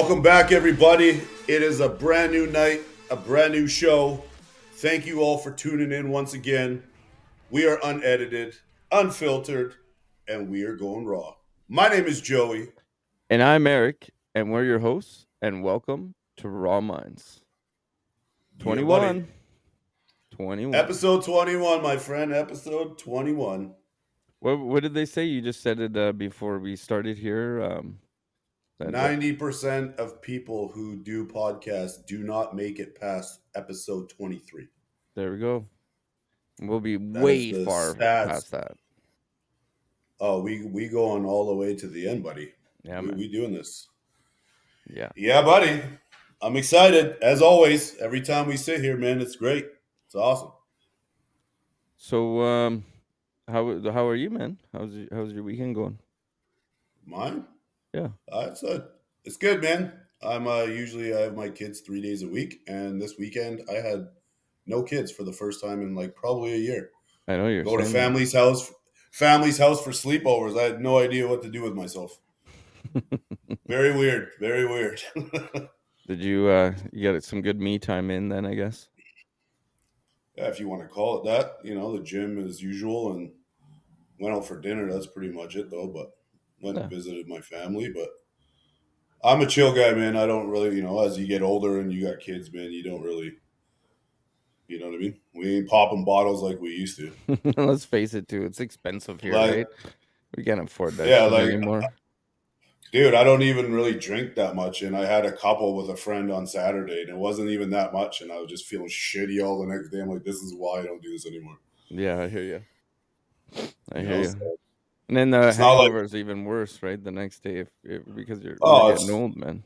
Welcome back, everybody. It is a brand new night, a brand new show. Thank you all for tuning in once again. We are unedited, unfiltered, and we are going raw. My name is Joey. And I'm Eric, and we're your hosts, and welcome to Raw Minds. Yeah, buddy. 21. 21. Episode 21, my friend. Episode 21. What did they say? You just said it before we started here. What? 90% of people who do podcasts do not make it past episode 23. There we go. We'll be That is way the far stats. past that. Oh, we going all the way to the end, buddy. Yeah, we, man. we doing this. Yeah. Yeah, buddy. I'm excited as always. Every time we sit here, man, it's great. It's awesome. So, how are you, man? How's your weekend going? Mine, Yeah. it's good, man. I'm usually I have my kids 3 days a week, and this weekend I had no kids for the first time in like probably a year. I know you're Go to saying that. family's house for sleepovers. I had no idea what to do with myself. Very weird. Very weird. Did you got some good me time in then, I guess? Yeah, if you want to call it that, the gym as usual, and went out for dinner. That's pretty much it, though. But went and Yeah. visited my family. But I'm a chill guy, man. I don't really, as you get older and you got kids, man, you don't really, you know what I mean? We ain't popping bottles like we used to. Let's face it, too. It's expensive here, Like, right? We can't afford that yeah, shit like, anymore. dude, I don't even really drink that much. And I had a couple with a friend on Saturday, and it wasn't even that much. And I was just feeling shitty all the next day. I'm like, this is why I don't do this anymore. Yeah, I hear you. I You hear know, you. so And then the it's not like, hangover is even worse, right? The next day, if because you're oh, getting old, man.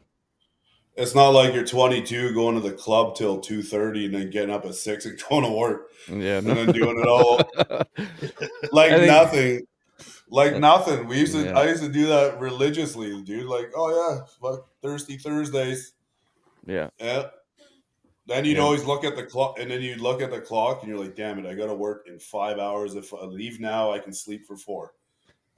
it's not like you're 22 going to the club till 2:30 and then getting up at 6 and going to work Yeah, no. and then doing it all I like think, nothing. Like nothing. I yeah, used to do that religiously, dude. Like, oh yeah, fuck Thirsty Thursdays. yeah, Yeah. Then you'd yeah, always look at the clock, and then you'd look at the clock, and you're like, "Damn it, I got to work in 5 hours. If I leave now, I can sleep for 4."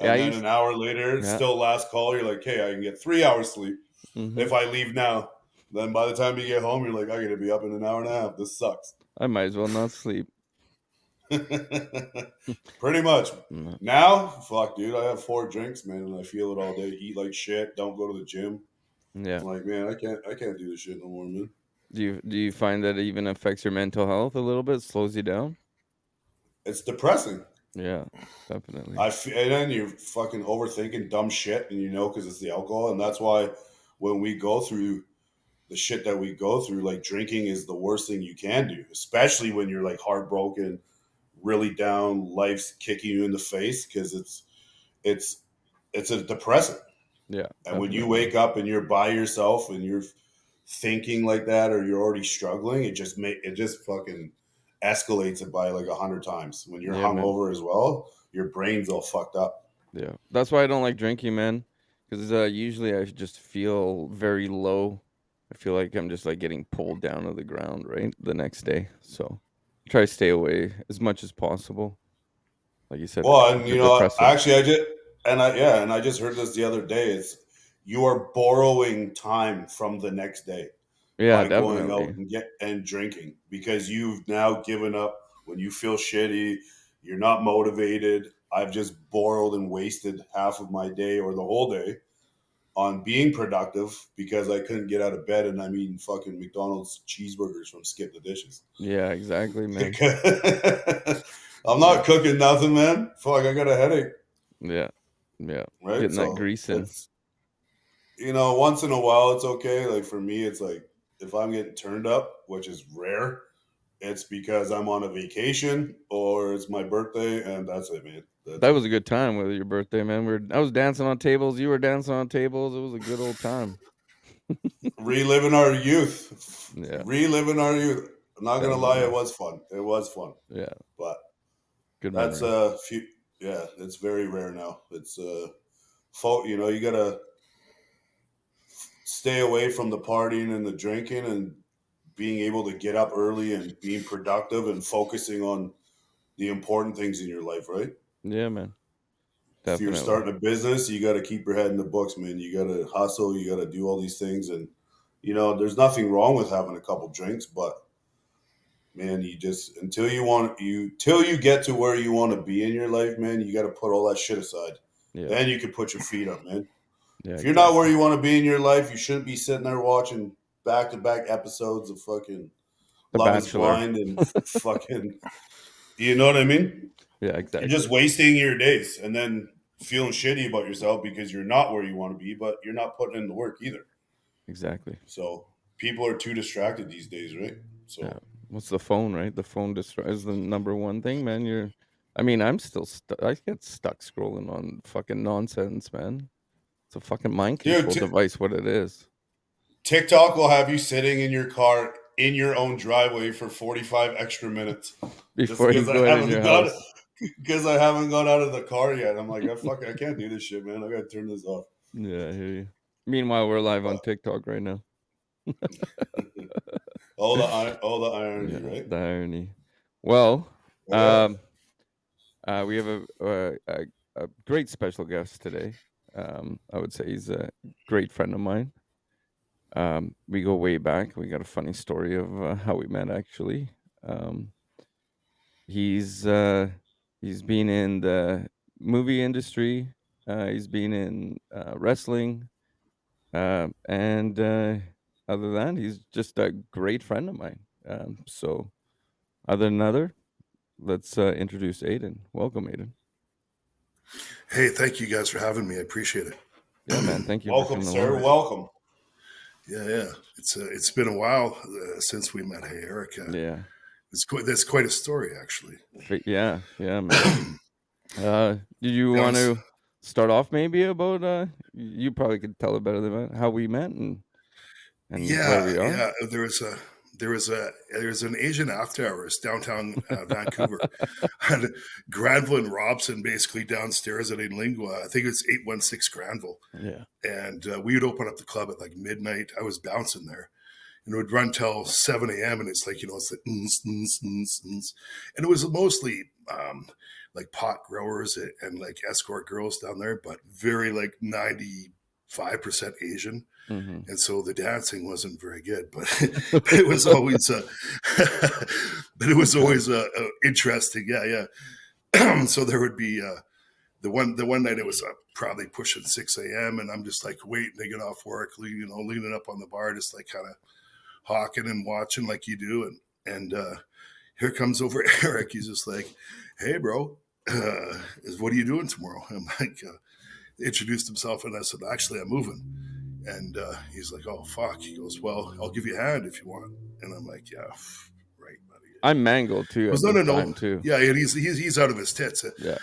yeah. And then an hour later, it's Yeah, still last call. You're like, "Hey, I can get 3 hours sleep hmm. if I leave now." Then by the time you get home, you're like, "I got to be up in an hour and a half. This sucks." I might as well not sleep. Pretty much. Mm. Now, fuck, dude, I have 4 drinks, man, and I feel it all day. Eat like shit. Don't go to the gym. Yeah. I'm like, man, I can't do this shit no more, man. Do you find that it even affects your mental health a little bit? Slows you down? It's depressing. Yeah, definitely. And then you're fucking overthinking dumb shit, and because it's the alcohol, and that's why when we go through the shit that we go through, like drinking is the worst thing you can do, especially when you're like heartbroken, really down, life's kicking you in the face because it's it's a depressant. Yeah, And when you definitely. wake up and you're by yourself and you're thinking like that, or you're already struggling, it just fucking escalates it by like 100 times. When you're Yeah, man. hungover as well, your brain's all fucked up. Yeah, that's why I don't like drinking, man. Because usually I just feel very low. I feel like I'm just like getting pulled down to the ground, right, the next day. So try to stay away as much as possible. Like you said, Well, and the depressants. actually, I just heard this the other day. It's you are borrowing time from the next day Yeah, by going out definitely. and drinking because you've now given up. When you feel shitty, you're not motivated. I've just borrowed and wasted half of my day or the whole day on being productive because I couldn't get out of bed and I'm eating fucking McDonald's cheeseburgers from Skip the Dishes. Yeah, exactly, man. I'm Yeah, not cooking nothing, man. Fuck, I got a headache, yeah, yeah. right? Getting that So grease in. it's once in a while it's okay. Like for me, it's like if I'm getting turned up, which is rare, it's because I'm on a vacation or it's my birthday, and that's it, man. That's That it. was a good time with your birthday, man. I was dancing on tables. You were dancing on tables. It was a good old time. Reliving our youth, Yeah, reliving our youth. I'm not gonna lie, it definitely. was fun. It was fun, Yeah, but good that's memories. a few. Yeah, it's very rare now. It's you gotta stay away from the partying and the drinking and being able to get up early and being productive and focusing on the important things in your life, right? Yeah, man. If you're Definitely. starting a business, you got to keep your head in the books, man. You got to hustle. You got to do all these things, and there's nothing wrong with having a couple drinks, but man, you just till you get to where you want to be in your life, man. You got to put all that shit aside. Yeah. Then you can put your feet up, man. Yeah, If you're not where exactly. you want to be in your life, you shouldn't be sitting there watching back to back episodes of fucking The Love Is Bachelor. Blind and fucking, you know what I mean? Yeah, You're just exactly. wasting your days and then feeling shitty about yourself because you're not where you want to be, but you're not putting in the work either. Exactly. So people are too distracted these days, right? Yeah. So What's the phone, right? The phone is the number one thing, man. I mean, I'm still I get stuck scrolling on fucking nonsense, man. It's a fucking mind dude, control device, what it is. TikTok will have you sitting in your car in your own driveway for 45 extra minutes just Before you because I go in your haven't got house. because I haven't got out of the car yet. I'm like, I can't do this shit, man. I gotta turn this off. Yeah, I hear you. Meanwhile, we're live on But TikTok right now. all the irony, Yeah, right? the irony. Well, But yeah. um, we have a great special guest today. I would say he's a great friend of mine. We go way back. We got a funny story of how we met. Actually, um, he's uh, he's been in the movie industry. He's been in wrestling, and other than that, he's just a great friend of mine. So, other than other, let's introduce Aidan. Welcome, Aidan. Hey, thank you guys for having me. I appreciate it. Yeah, man. Thank you for Welcome, coming sir. along. Welcome. Yeah. It's been a while since we met. Hey, Eric. Yeah, That's quite a story, actually. yeah, man. Did you Yeah, want to start off maybe about you probably could tell it better than that, how we met and where we are? yeah. There was an Asian after hours downtown Vancouver, and Granville and Robson basically downstairs at Lingua. I think it's 816 Granville, Yeah. and we would open up the club at like midnight. I was bouncing there, and it would run till 7 a.m. And it's like, it's like, and it was mostly like pot growers and like escort girls down there, but very like 95% Asian. Mhm. And so the dancing wasn't very good, but, but it was always, but it was Okay. always interesting. So there would be, the one night it was probably pushing 6 a.m. and I'm just like waiting to get off work, leaning up on the bar, just like kind of hawking and watching like you do. And here comes over Eric. He's just like, "Hey, bro, what are you doing tomorrow?" I'm like, introduced himself, and I said, "Actually, I'm moving." And he's like, "Oh, fuck." He goes, "Well, I'll give you a hand if you want." And I'm like, "Yeah, right, buddy." I'm mangled He too goes, at "No, this no, no." time too. Yeah, and he's out of his tits. Yeah.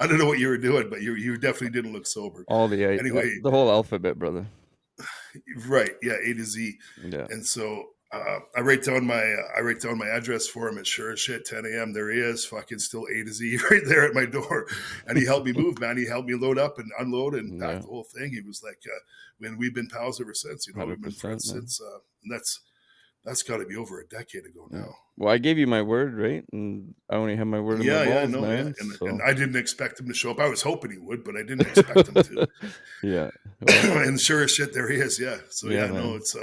I don't know what you were doing, but you definitely didn't look sober. All Anyway, the whole alphabet, brother. right? Yeah, A to Z. Yeah. And so I write down my address for him, and sure as shit, 10 a.m. there he is, fucking still A to Z right there at my door. And he helped me move, man. He helped me load up and unload and pack Yeah. the whole thing. He was like, man, we've been pals ever since. We've been 100%, friends man. since. And that's got to be over a decade ago Yeah. now. Well, I gave you my word, right? And I only have my word in my Yeah, balls, no, yeah, man. and So I didn't expect him to show up. I was hoping he would, but I didn't expect him to. yeah. Well, And sure as shit, there he is. Yeah. So yeah, yeah, no, man. it's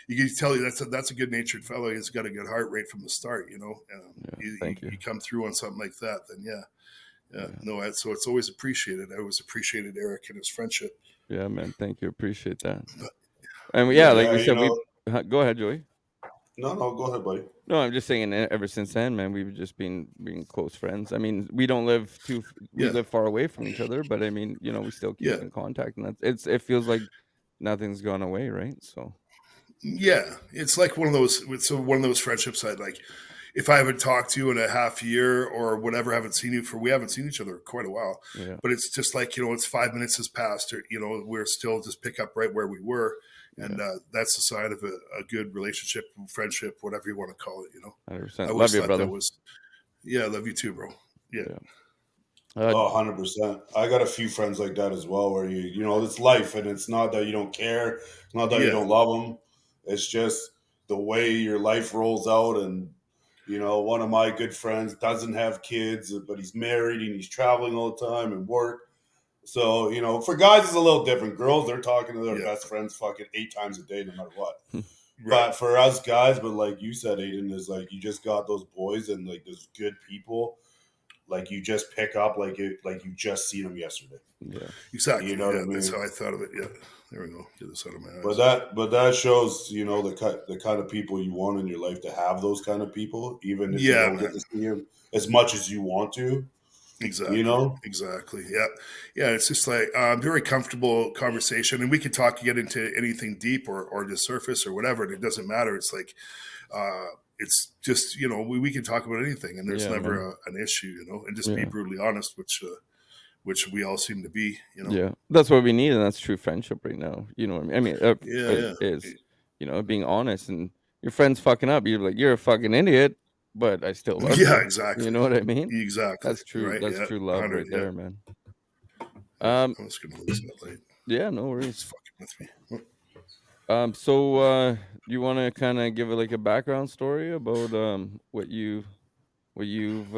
you can tell you that's a good natured fellow. He's got a good heart right from the start. Yeah. You, Thank you. you come through on something like that, then yeah. Yeah. No, so it's always appreciated. I always appreciated Eric and his friendship. Yeah, man. Thank you. Appreciate that. But And yeah, yeah, like Yeah, we said, go ahead, Joey. no, go ahead, buddy. No, I'm just saying. Ever since then, man, we've just been close friends. I mean, we don't live we yeah, live far away from each other, but I mean, we still keep yeah, in contact, and it feels like nothing's gone away, right? So yeah. It's like one of those friendships I like. If I haven't talked to you in a half year or whatever, we haven't seen each other quite a while. yeah, But it's just like, it's 5 minutes has passed, or, we're still just pick up right where we were. yeah, And that's a sign of a good relationship, friendship, whatever you want to call it. 100%. I Love always you, thought that brother. was, yeah, I love you too, bro. Yeah. Yeah. Uh, Oh, 100%. I got a few friends like that as well where it's life and it's not that you don't care. It's not that you Yeah. don't love them. It's just the way your life rolls out and You know, one of my good friends doesn't have kids, but he's married and he's traveling all the time and work. So, you know, for guys, it's a little different. Girls, they're talking to their Yeah. best friends fucking 8 times a day, no matter what. Right. But for us guys, but like you said, Aidan, is like you just got those boys and like those good people, like you just pick up like you just seen them yesterday. Yeah. Exactly. You know what I That's mean? how I thought of it. Yeah. There we go. Get this out of my eyes. But that shows, you know, the kind of people you want in your life to have those kind of people, even if you Yeah, don't get man. to see them as much as you want to. Exactly. You know? Exactly. Yeah. Yeah. It's just like very comfortable conversation, and we could get into anything deep or the surface or whatever, and it doesn't matter. It's like it's just, you know, we can talk about anything, and there's Yeah, never an issue, you know, and just be Yeah. brutally honest, which we all seem to be, you know. Yeah, that's what we need, and that's true friendship right now. You know what I mean? Yeah. It Yeah. is, you know, being honest, and your friend's fucking up. You're like, you're a fucking idiot, but I still love Yeah. you. Exactly. You know what I mean? Exactly. That's true. Right. That's Yeah. true love 100. right Yeah. there, man. I was gonna lose that light. Yeah, no It's worries. fucking with me. So you want to kind of give it like a background story about where you've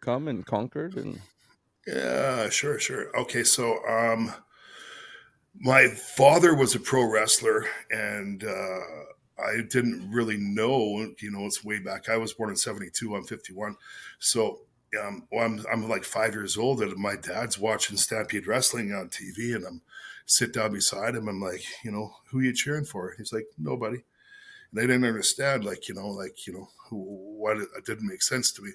come and conquered and Yeah, sure. Okay, so my father was a pro wrestler, and I didn't really know. You know, it's way back. I was born in '72. I'm 51, so I'm like 5 years old, and my dad's watching Stampede Wrestling on TV, and I'm sit down beside him. I'm like, you know, who are you cheering for? He's like, nobody. And I didn't understand, what it didn't make sense to me.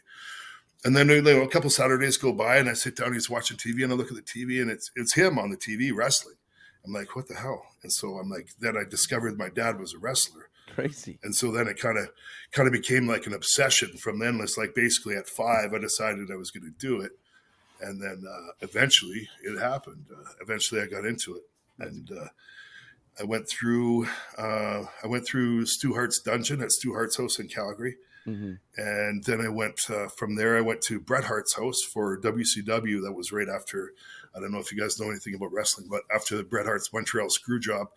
And then, you know, a couple Saturdays go by, and I sit down. He's watching TV, and I look at the TV, and it's him on the TV wrestling. I'm like, what the hell? And so I'm like, then I discovered my dad was a wrestler, crazy. and so then it kind of became like an obsession. From then, it's like basically at 5, I decided I was going to do it, and then eventually it happened. Eventually, I got into it, and I went through Stu Hart's dungeon at Stu Hart's house in Calgary. Mm-hmm. And then I went from there. I went to Bret Hart's house for WCW. That was right after. I don't know if you guys know anything about wrestling, but after the Bret Hart's Montreal screw job,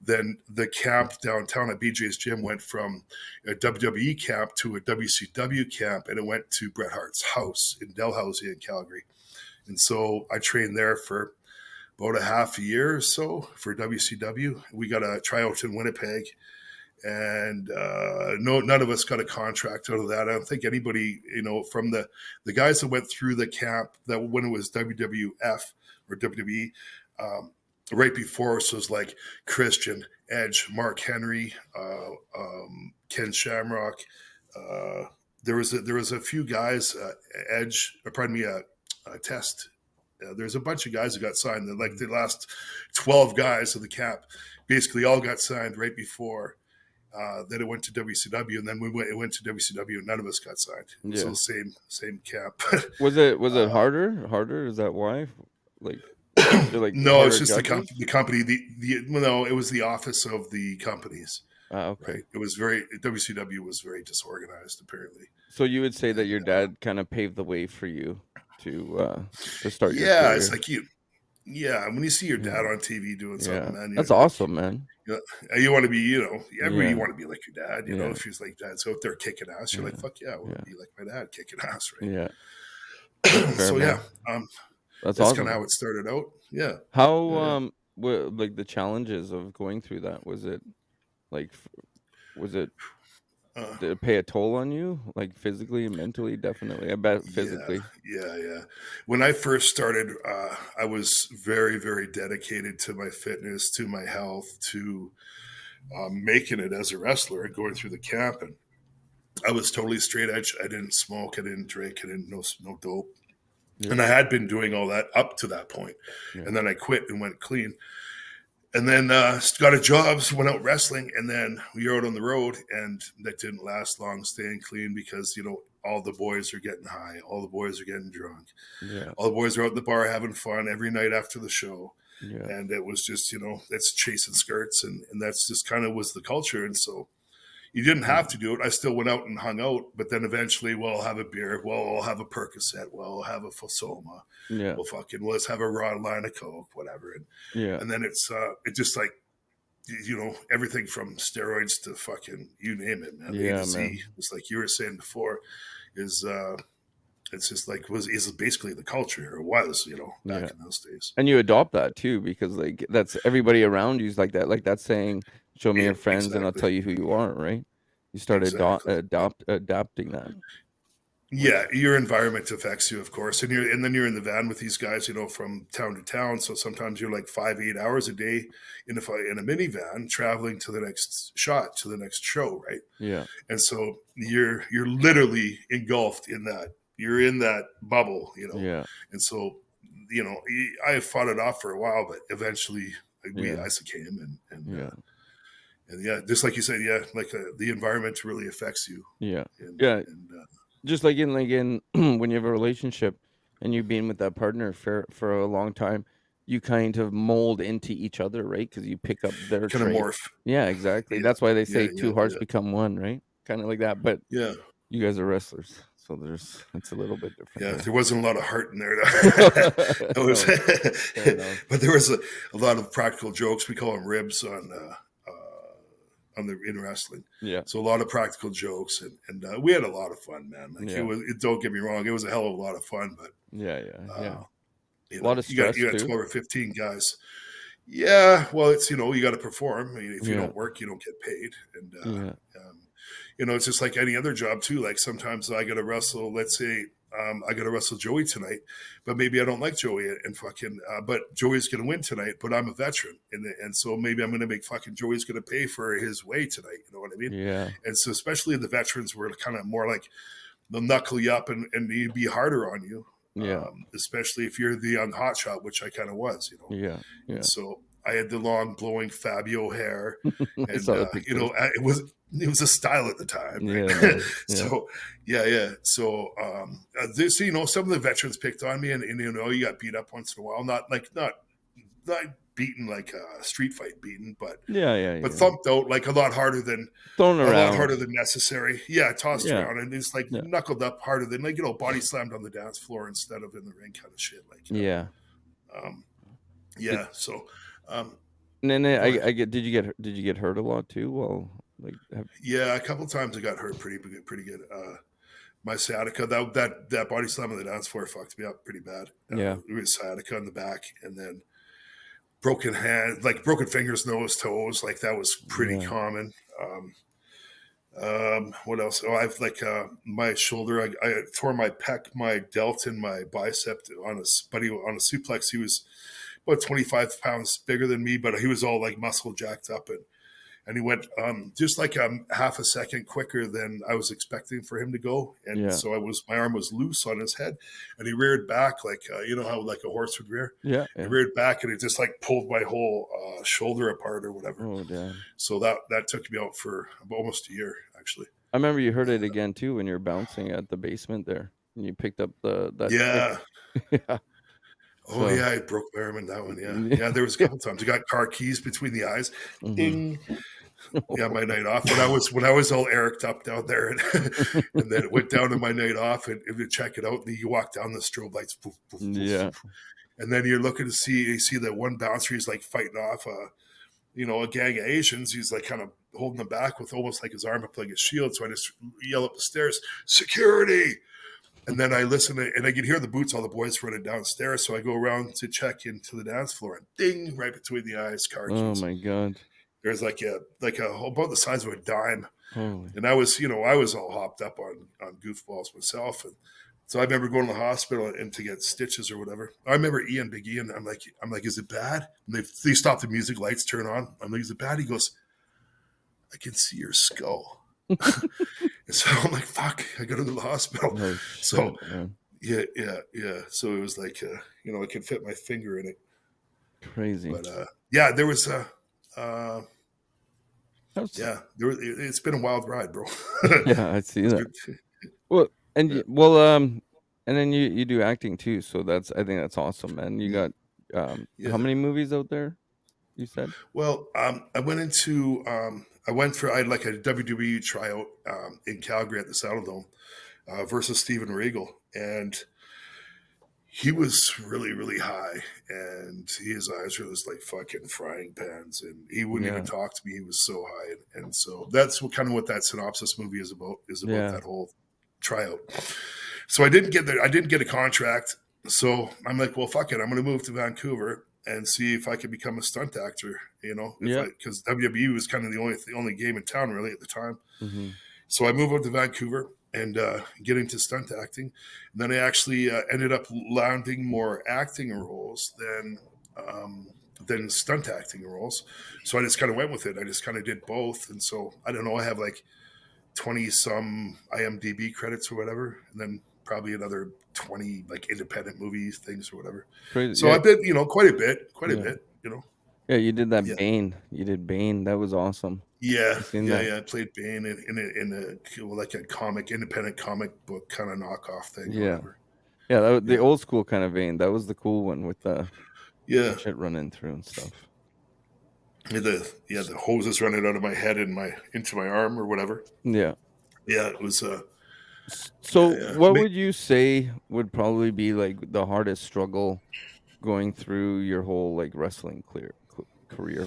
then the camp downtown at BJ's Gym went from a WWE camp to a WCW camp, and it went to Bret Hart's house in Dalhousie in Calgary. And so I trained there for about a half a year or so for WCW. We got a tryout in Winnipeg. And none of us got a contract out of that. I don't think anybody, you know, from the guys that went through the camp that when it was WWF or WWE, right before us was like Christian, Edge, Mark Henry, Ken Shamrock. There was a few guys, Test. There's a bunch of guys who got signed. Like the last 12 guys of the camp basically all got signed right before. Then it went to WCW, and then it went to WCW, and none of us got signed. Yeah. So same camp. Was it harder? Harder? Is that why? Like no, it's just judges? the company. No, it was the office of the companies. Okay. Right? WCW was very disorganized, apparently. So you would say that your dad kind of paved the way for you to start your Yeah, career. it's like you. Yeah, when you see your dad on TV doing something, man, that's awesome, man. You want to be, you know, everybody want to be like your dad, you know, if he's like dad. So if they're kicking ass, you're like, fuck yeah, I want to be like my dad kicking ass, right? Yeah. So man. that's awesome. kind of how it started out. Yeah. How like the challenges of going through that, was it did it pay a toll on you, like physically and mentally? Definitely, I bet physically. Yeah. When I first started, I was very, very dedicated to my fitness, to my health, to making it as a wrestler and going through the camp. And I was totally straight edge. I didn't smoke. I didn't drink. I didn't no dope. Yeah. And I had been doing all that up to that point. Yeah. And then I quit and went clean. And then got a job, so went out wrestling, and then we were out on the road, and that didn't last long, staying clean, because, you know, all the boys are getting high, all the boys are getting drunk, all the boys are out in the bar having fun every night after the show, and it was just, you know, that's chasing skirts, and that's just kind of was the culture, and so you didn't have to do it. I still went out and hung out, but then eventually we'll have a beer, we'll have a Percocet, we'll have a Fosoma, let's have a raw line of Coke, whatever. And then it's it just like you know, everything from steroids to fucking you name it, man. A Yeah, to Z. man. It's like you were saying before, is it's just like is basically the culture, or was, you know, back Yeah. in those days. And you adopt that too, because like that's everybody around you's like that. Like that's saying, "Show me your friends, and I'll Exactly. tell you who you are." Right? You start Exactly. adapting that. Yeah, your environment affects you, of course, and then you're in the van with these guys, you know, from town to town. So sometimes you're like 5-8 hours a day in a minivan traveling to the next shot, to the next show, right? Yeah. And so you're literally engulfed in that. You're in that bubble, you know. Yeah. And so, you know, I fought it off for a while, but eventually Yeah. I succumbed, Yeah. and yeah, just like you said, yeah, like the environment really affects you, Yeah. and Yeah. and Just like in when you have a relationship and you've been with that partner for a long time, you kind of mold into each other, right? Because you pick up their kind of traits. morph. Yeah, exactly. Yeah, That's why they yeah, say yeah, two hearts yeah, become one, right? Kind of like that. But yeah. you guys are wrestlers, so it's a little bit different Yeah, there. there wasn't a lot of heart in there. It was, No, fair enough. but there was a lot of practical jokes. We call them ribs on the in wrestling. Yeah, So a lot of practical jokes, and we had a lot of fun, man. Like yeah, don't get me wrong, it was a hell of a lot of fun. But yeah, yeah. you A lot know, of you got stress too. 12 or 15 guys. Yeah, well, it's, you know, you got to perform. I mean, if you Yeah, don't work, you don't get paid, and yeah, you know, it's just like any other job too. Like sometimes I got to wrestle. Let's say I got to wrestle Joey tonight, but maybe I don't like Joey and fucking. But Joey's going to win tonight. But I'm a veteran, and so maybe I'm going to make fucking Joey's going to pay for his way tonight. You know what I mean? yeah, And so especially the veterans were kind of more like they'll knuckle you up and be harder on you. yeah, Especially if you're the young hotshot, which I kind of was, you know. yeah, And yeah. so I had the long blowing Fabio hair, I and saw the you pictures. know, it was a style at the time, Yeah, right? man. Yeah, So yeah. So this, you know, some of the veterans picked on me, and you know, you got beat up once in a while, not beaten like a street fight beaten, but yeah, yeah, yeah. thumped out like Thrown a lot around. harder than necessary. Yeah, tossed Yeah, around, and it's like yeah, knuckled up harder than, like, you know, body slammed on the dance floor instead of in the ring, kind of shit. Like, you know, yeah. um, Did, yeah. So, um, and then go ahead. I get. Did you get hurt a lot too? Well, like, Yeah, a couple times I got hurt pretty good. My sciatica, that body slam on the dance floor fucked me up pretty bad. yeah, It was sciatica in the back, and then broken hand, like broken fingers, nose, toes. Like that was pretty yeah, common. What else? Oh, I've like my shoulder. I tore my pec, my delt, and my bicep on on a suplex. He was about 25 pounds bigger than me, but he was all like muscle jacked up, and he went just like half a second quicker than I was expecting for him to go. And yeah, so my arm was loose on his head, and he reared back like, you know how like a horse would rear? yeah, He yeah. reared back, and it just like pulled my whole shoulder apart or whatever. Oh, damn. So that took me out for almost a year, actually. I remember you heard it again too when you were bouncing at the basement there, and you picked up that stick. Yeah. Yeah. Oh So, yeah, I broke my arm in that one. Yeah, yeah. yeah. There was a couple times I got car keys between the eyes. Mhm. Ding. Yeah, my night off when I was all Ericked up down there, and, and then it went down to my night off, and to check it out, and you walk down the strobe lights, poof, poof, poof, Yeah. and then you're looking to see that one bouncer, he's like fighting off you know, a gang of Asians. He's like kind of holding them back with almost like his arm up like a shield. So I just yell up the stairs, security. And then I listen and I can hear the boots, all the boys running downstairs. So I go around to check into the dance floor, and ding, right between the eyes, car Oh keys. my god. There's like a about the size of a dime. Holy. And I was all hopped up on goofballs myself. And so I remember going to the hospital and to get stitches or whatever. I remember Big Ian. I'm like, is it bad? And they stop the music, lights turn on. I'm like, is it bad? He goes, I can see your skull. And so I'm like, fuck, I go to the hospital. Oh shit, So man. yeah. So it was like, you know, I could fit my finger in it. Crazy. But yeah, there was That's- it's been a wild ride, bro. yeah, I see that. Good. Well, and Yeah. and then you do acting too, so I think that's awesome, man. You got Yeah. how many movies out there? You said? Well, I had like a WWE tryout in Calgary at the Saddledome versus Steven Regal, and he was really, really high, and his eyes were just like fucking frying pans, and he wouldn't even talk to me. He was so high, and so that's what that synopsis movie is about. Is about that whole tryout. So I didn't get there. I didn't get a contract. So I'm like, well, fuck it. I'm going to move to Vancouver and see if I can become a stunt actor. Because WWE was kind of the only game in town really at the time. Mm-hmm. So I moved up to Vancouver and get into stunt acting. And then I actually ended up landing more acting roles than stunt acting roles. So I just kind of went with it. I just kind of did both. And so I don't know. I have like 20 some IMDb credits or whatever, and then probably another 20 like independent movies things or whatever. Crazy. So I did, quite a bit, Yeah, you did that Bane. You did Bane. That was awesome. Yeah. I played Bane in a like a independent comic book kind of knockoff thing. Yeah. Whatever. Yeah, that was the old school kind of Bane. That was the cool one with the shit running through and stuff. The hoses running out of my head and into my arm or whatever. Yeah. Yeah, it was So what would you say would probably be like the hardest struggle going through your whole like wrestling career?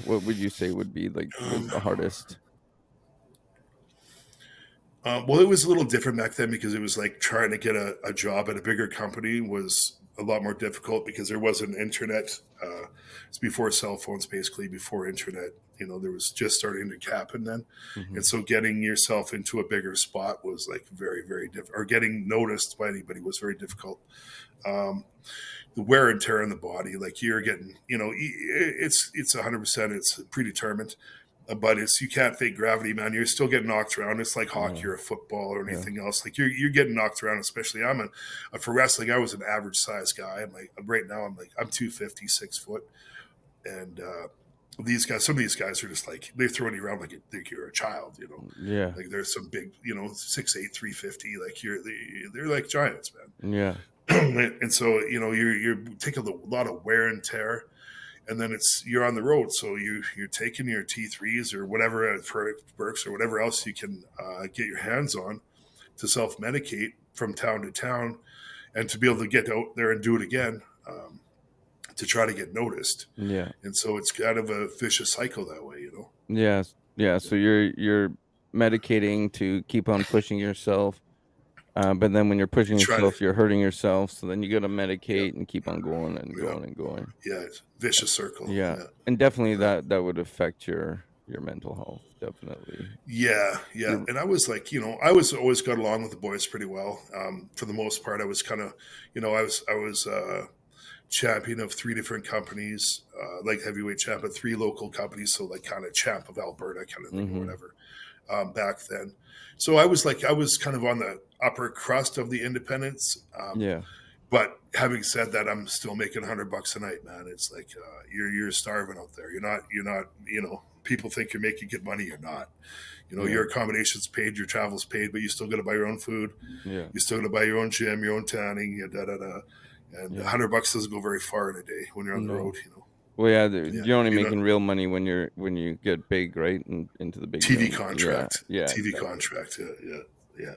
What would you say would be like was the hardest? Well, it was a little different back then because it was like trying to get a job at a bigger company was a lot more difficult because there wasn't internet. It's before cell phones, basically before internet. There was just starting to happen then. Mm-hmm. And so getting yourself into a bigger spot was like very, very difficult, or getting noticed by anybody was very difficult. The wear and tear on the body, like you're getting, it's 100%, it's predetermined. But you can't fake gravity, man. You're still getting knocked around. It's like hockey or football or anything else. Like you're getting knocked around. Especially for wrestling, I was an average size guy. I'm like right now, I'm 250, 6 foot, and these guys, some of these guys are just like they're throwing you around like you're a child, Yeah. Like there's some big, 6'8", 350. Like they're like giants, man. Yeah. And so you're taking a lot of wear and tear. And then you're on the road, so you're taking your T3s or whatever perks or whatever else you can get your hands on to self-medicate from town to town, and to be able to get out there and do it again to try to get noticed. Yeah, and so it's kind of a vicious cycle that way, Yeah. So you're medicating to keep on pushing yourself. But then when you're pushing yourself, you're hurting yourself. So then you got to medicate and keep on going and going and going. Yeah, it's a vicious circle. Yeah. And definitely that would affect your mental health. Definitely. Yeah. And I was like, I was always got along with the boys pretty well. For the most part, I was kind of, I was champion of 3 different companies, like heavyweight champ of 3 local companies. So like kind of champ of Alberta kind of thing or whatever back then. So I was kind of on the upper crust of the independents. But having said that, I'm still making $100 a night, man. It's like you're starving out there. You're not. People think you're making good money. You're not. Your accommodation's paid, your travel's paid, but you still got to buy your own food. Yeah. You still got to buy your own gym, your own tanning, And $100 doesn't go very far in a day when you're on the road. Well, you're only making real money when you get big, right? And into the big TV contract. Yeah. TV exactly. contract. Yeah.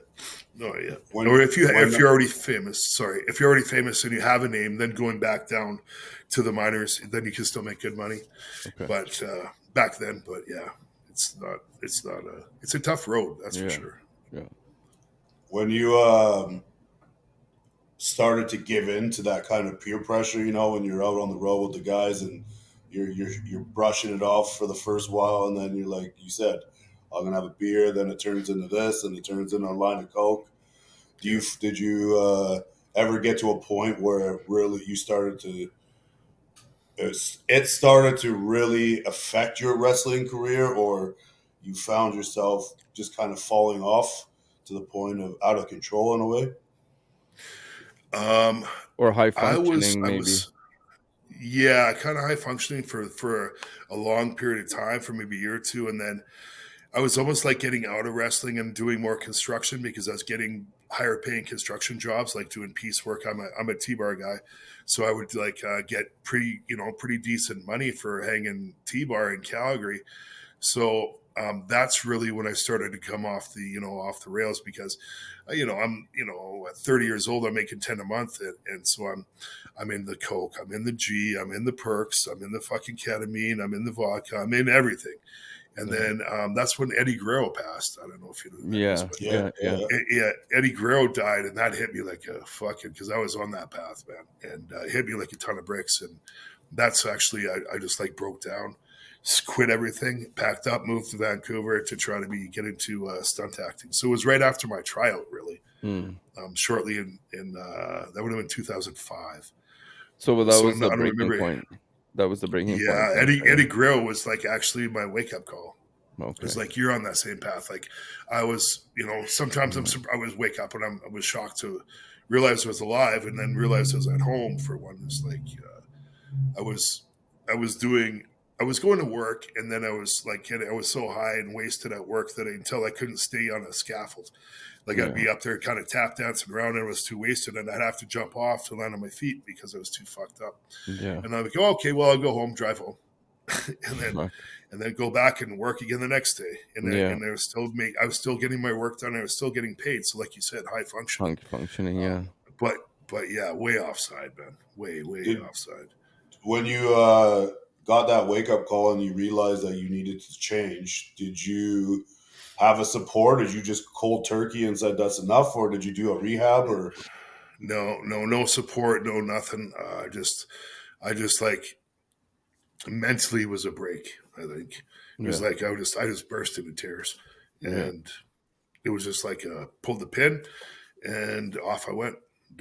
No, yeah. Or if you're already famous, if you're already famous and you have a name, then going back down to the minors, then you can still make good money. Okay. But back then, it's a tough road. That's for sure. Yeah. When you started to give in to that kind of peer pressure, when you're out on the road with the guys and you're brushing it off for the first while, and then you're like you said, I'm gonna have a beer, then it turns into this, and it turns into a line of Coke. Did you ever get to a point where really you started to it started to really affect your wrestling career, or you found yourself just kind of falling off to the point of out of control in a way? Or high functioning, maybe. Kind of high functioning for a long period of time, for maybe a year or two, and then I was almost like getting out of wrestling and doing more construction because I was getting higher paying construction jobs, like doing piecework. I'm a T-bar guy, so I would get pretty decent money for hanging T-bar in Calgary. So that's really when I started to come off the off the rails, because I'm at 30 years old, I'm making 10 a month, and so I'm in the coke, I'm in the G, I'm in the perks, I'm in the fucking ketamine, I'm in the vodka, I'm in everything. And then that's when Eddie Guerrero passed. I don't know if you know who that is, but Yeah. Eddie Guerrero died, and that hit me like a fucking, because I was on that path, man, and it hit me like a ton of bricks. And that's actually I just like broke down, just quit everything, packed up, moved to Vancouver to try to get into stunt acting. So it was right after my tryout, really. Shortly in that would have been 2005. So that was the breaking point. That was the breaking point. Yeah, Eddie Guerrero was like actually my wake up call. Okay. It was like, you're on that same path. Like I was, sometimes I was wake up and I was shocked to realize I was alive, and then realize I was at home for one. It's like I was going to work, and then I was so high and wasted at work that until I couldn't stay on a scaffold. Like I'd be up there kind of tap dancing around, and I was too wasted, and I'd have to jump off to land on my feet because I was too fucked up. Yeah. And I'd be like, oh, okay, well, I'll go home, drive home, and then go back and work again the next day. And I was still getting my work done. I was still getting paid. So like you said, high functioning. Functioning, yeah. But yeah, way offside, man. Way offside. When you got that wake up call and you realized that you needed to change, did you have a support? Did you just cold turkey and said that's enough, or did you do a rehab? Or no support, no nothing. I just like mentally was a break. I think it was like I just burst into tears, and it was just like pulled the pin and off I went.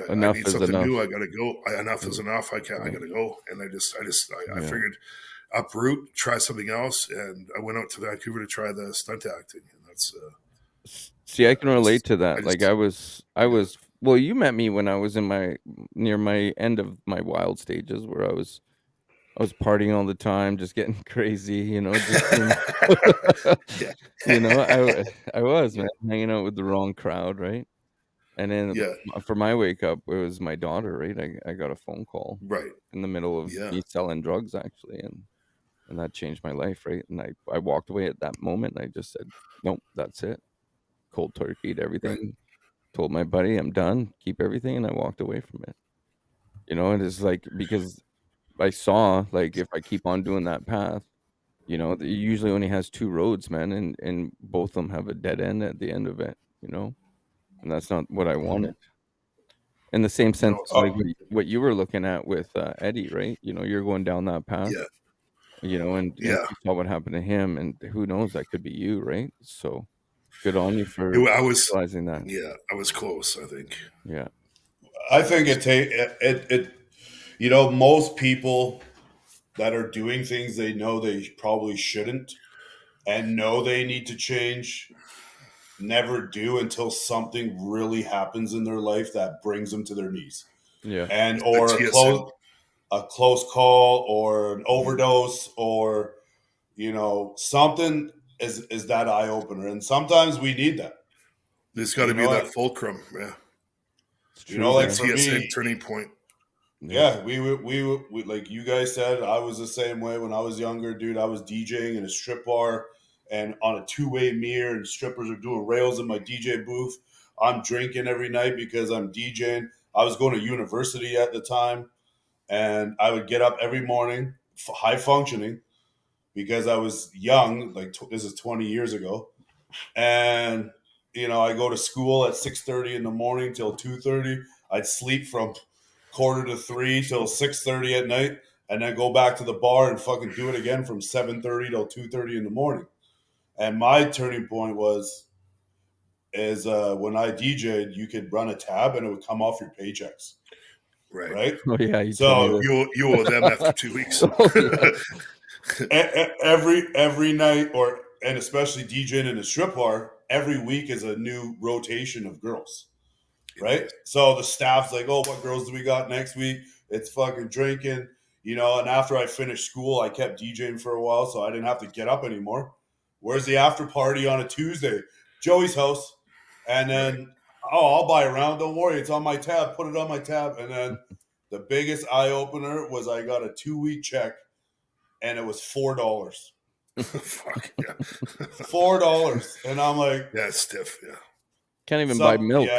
Enough I need is something enough. new. I gotta go. Enough is enough. I gotta go. And I figured uproot, try something else, and I went out to Vancouver to try the stunt acting, and that's. See, I can relate to that. I was. Well, you met me when I was near my end of my wild stages, where I was partying all the time, just getting crazy, I was, man, hanging out with the wrong crowd, right? And then for my wake up, it was my daughter, right? I got a phone call in the middle of me selling drugs, actually, and that changed my life, right? And I walked away at that moment, and I just said, nope, that's it. Cold turkeyed everything. Told my buddy, I'm done. Keep everything, and I walked away from it. And it's like, because I saw, like, if I keep on doing that path, it usually only has two roads, man, and both of them have a dead end at the end of it, and that's not what I wanted. In the same sense, like what you were looking at with Eddie, right? You're going down that path, and you saw what happened to him, and who knows, that could be you, right? So good on you for realizing that. Yeah, I was close, I think. Yeah. I think most people that are doing things they know they probably shouldn't and know they need to change never do until something really happens in their life that brings them to their knees. Yeah. And or a close call or an overdose or something is that eye opener. And sometimes we need that. There's got to be that fulcrum, yeah. Like for me, turning point. Yeah, we like you guys said, I was the same way when I was younger, dude. I was DJing in a strip bar and on a two-way mirror, and strippers are doing rails in my DJ booth. I'm drinking every night because I'm DJing. I was going to university at the time, and I would get up every morning, high functioning, because I was young. Like this is 20 years ago, and I go to school at 6:30 in the morning till 2:30. I'd sleep from 2:45 till 6:30 at night, and then go back to the bar and fucking do it again from 7:30 till 2:30 in the morning. And my turning point is when I DJ'd, you could run a tab and it would come off your paychecks. Right? Oh yeah. So you owe them after 2 weeks. every night, and especially DJing in a strip bar, every week is a new rotation of girls. Right? So the staff's like, oh, what girls do we got next week? It's fucking drinking, and after I finished school, I kept DJing for a while, so I didn't have to get up anymore. Where's the after party on a Tuesday? Joey's house. And then, I'll buy a round. Don't worry. It's on my tab. Put it on my tab. And then the biggest eye opener was I got a 2-week check and it was $4. Fuck yeah. $4, and I'm like, Yeah, it's stiff. Yeah. Can't even buy milk.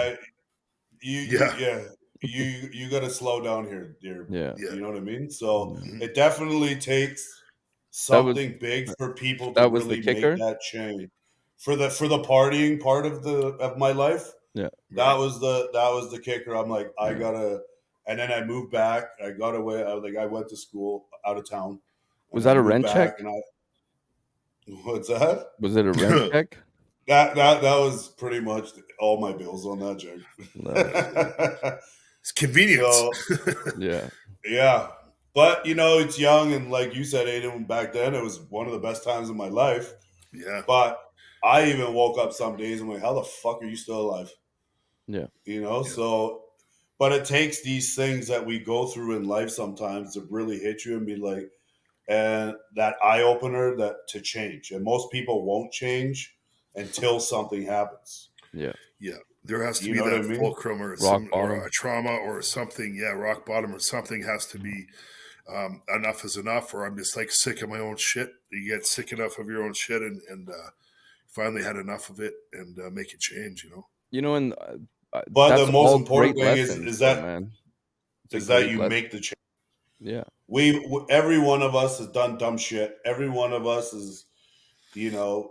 You got to slow down here, dear. Yeah. Yeah. You know what I mean? So Mhm. it definitely takes That was something big for people to that was the really make kicker. that change. For the partying part of my life, Yeah. that Right. was the kicker. I'm like, I Yeah. gotta, and then I moved back. I got away. I went to school out of town. Was And I that a moved rent back, check? and what's that? Was it a rent check? That was pretty much all my bills on that check. Nice. It's convenience. So Yeah. yeah, but it's young, and like you said, Aidan, back then it was one of the best times of my life. Yeah. But I even woke up some days and I'm like, how the fuck are you still alive? Yeah. Yeah. So, but it takes these things that we go through in life sometimes to really hit you and be like, and that eye opener that to change. And most people won't change until something happens. Yeah. Yeah. There has to You be know what I that mean? fulcrum or Rock or bottom. a trauma or something. Yeah, rock bottom or something has to be enough is enough, or I'm just like sick of my own shit. You get sick enough of your own shit and finally had enough of it and make it change, And But the that's most all important great thing lessons, is though, that man. It's a is that great you lesson. make the change. Yeah. Every one of us has done dumb shit. Every one of us has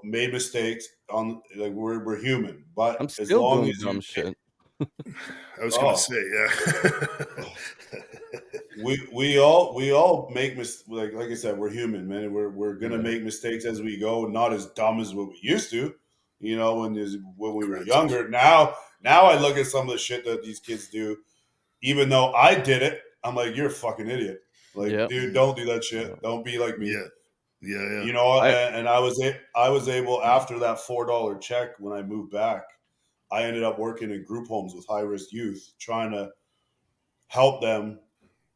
made mistakes. On like we're human, but I'm as still long doing as dumb shit. I was gonna say, yeah. we all make like I said, we're human, man. We're gonna Yeah. make mistakes as we go. Not as dumb as what we used to, when we were Granted. younger. Now I look at some of the shit that these kids do. Even though I did it, I'm like, you're a fucking idiot. Like, Yeah. dude, don't do that shit. Yeah. Don't be like me. Yeah. Yeah. I And I was able, after that $4 check, when I moved back, I ended up working in group homes with high risk youth, trying to help them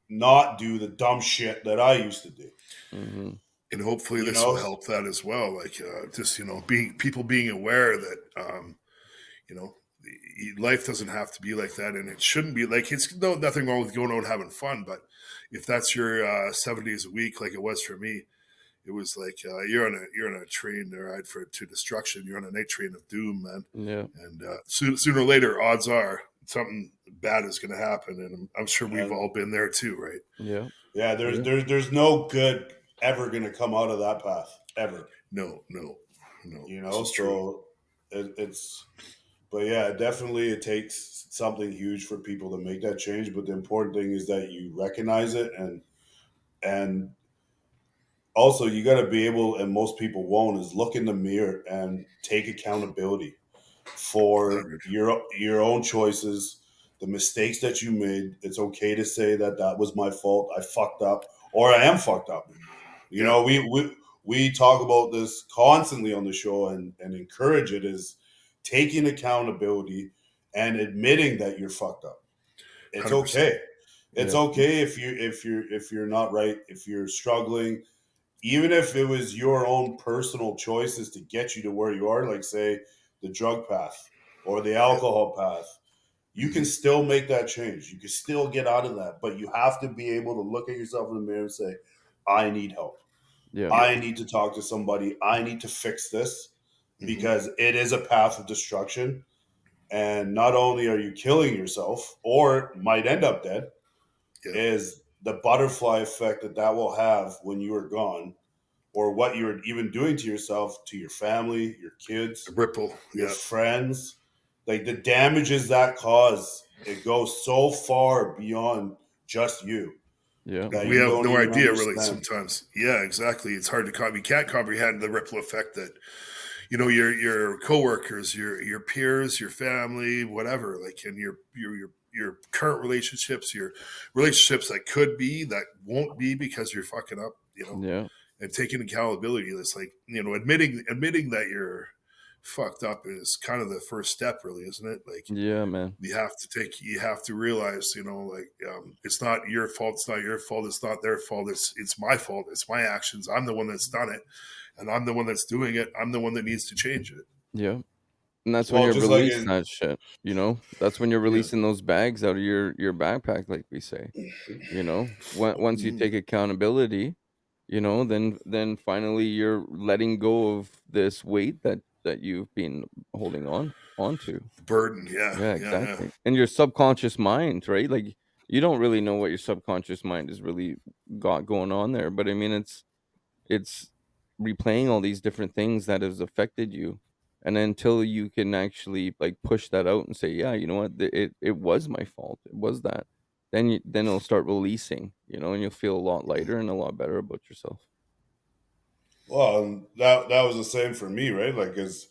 not do the dumb shit that I used to do. mm-hmm. And hopefully You this will know, help that as well. Like just being aware that you know life doesn't have to be like that, and it shouldn't be like nothing wrong with going out and having fun. But if that's your 7 days a week, like it was for me, it was like you're on a train ride to destruction. You're on a night train of doom, man. Yeah. And sooner or later, odds are something bad is going to happen, and I'm sure we've all been there too, right? Yeah. yeah, there's no good ever going to come out of that path ever. No. This is true. So it's, but yeah, definitely it takes something huge for people to make that change. But the important thing is that you recognize it, and also you got to be able, and most people won't, is look in the mirror and take accountability for 100. your own choices, the mistakes that you made. It's okay to say that was my fault. I fucked up, or I am fucked up. Yeah. We talk about this constantly on the show, and encourage it, is taking accountability and admitting that you're fucked up. It's 100%. okay. It's Yeah. okay if you're not right, if you're struggling, even if it was your own personal choices to get you to where you are, like say the drug path or the Yep. alcohol path. You can still make that change. You can still get out of that, but you have to be able to look at yourself in the mirror and say, I need help. Yeah. I need to talk to somebody. I need to fix this, Mhm. because it is a path of destruction. And not only are you killing yourself or might end up dead, Yeah. is the butterfly effect that will have when you are gone, or what you're even doing to yourself, to your family, your kids, Ripple. your Yeah. friends. Like the damages that cause, it goes so far beyond just you Yeah. that We you have don't no even idea really understand. sometimes. Yeah, exactly. It's hard to we can't comprehend the ripple effect that your coworkers, your peers, your family, whatever, like, and your current relationships, your relationships that could be, that won't be because you're fucking up, Yeah. and taking accountability. That's like, admitting that you're fucked up is kind of the first step, really, isn't it? Like, Yeah, man. you have to realize, it's not your fault. It's not your fault. It's not their fault. It's my fault. It's my actions. I'm the one that's done it, and I'm the one that's doing it. I'm the one that needs to change it. Yeah. And that's when Well, you're just like releasing in, that shit. That's when you're Yeah. releasing those bags out of your backpack, like we say. Once you take accountability, then finally you're letting go of this weight that you've been holding onto. Burden. Yeah. Yeah, Yeah. Yeah. exactly. And your subconscious mind, right? Like you don't really know what your subconscious mind is really got going on there, but I mean it's replaying all these different things that has affected you. And until you can actually like push that out and say, yeah, you know what, it was my fault. It was that. Then it'll start releasing, and you'll feel a lot lighter and a lot better about yourself. Well, and that was the same for me, right? Like, as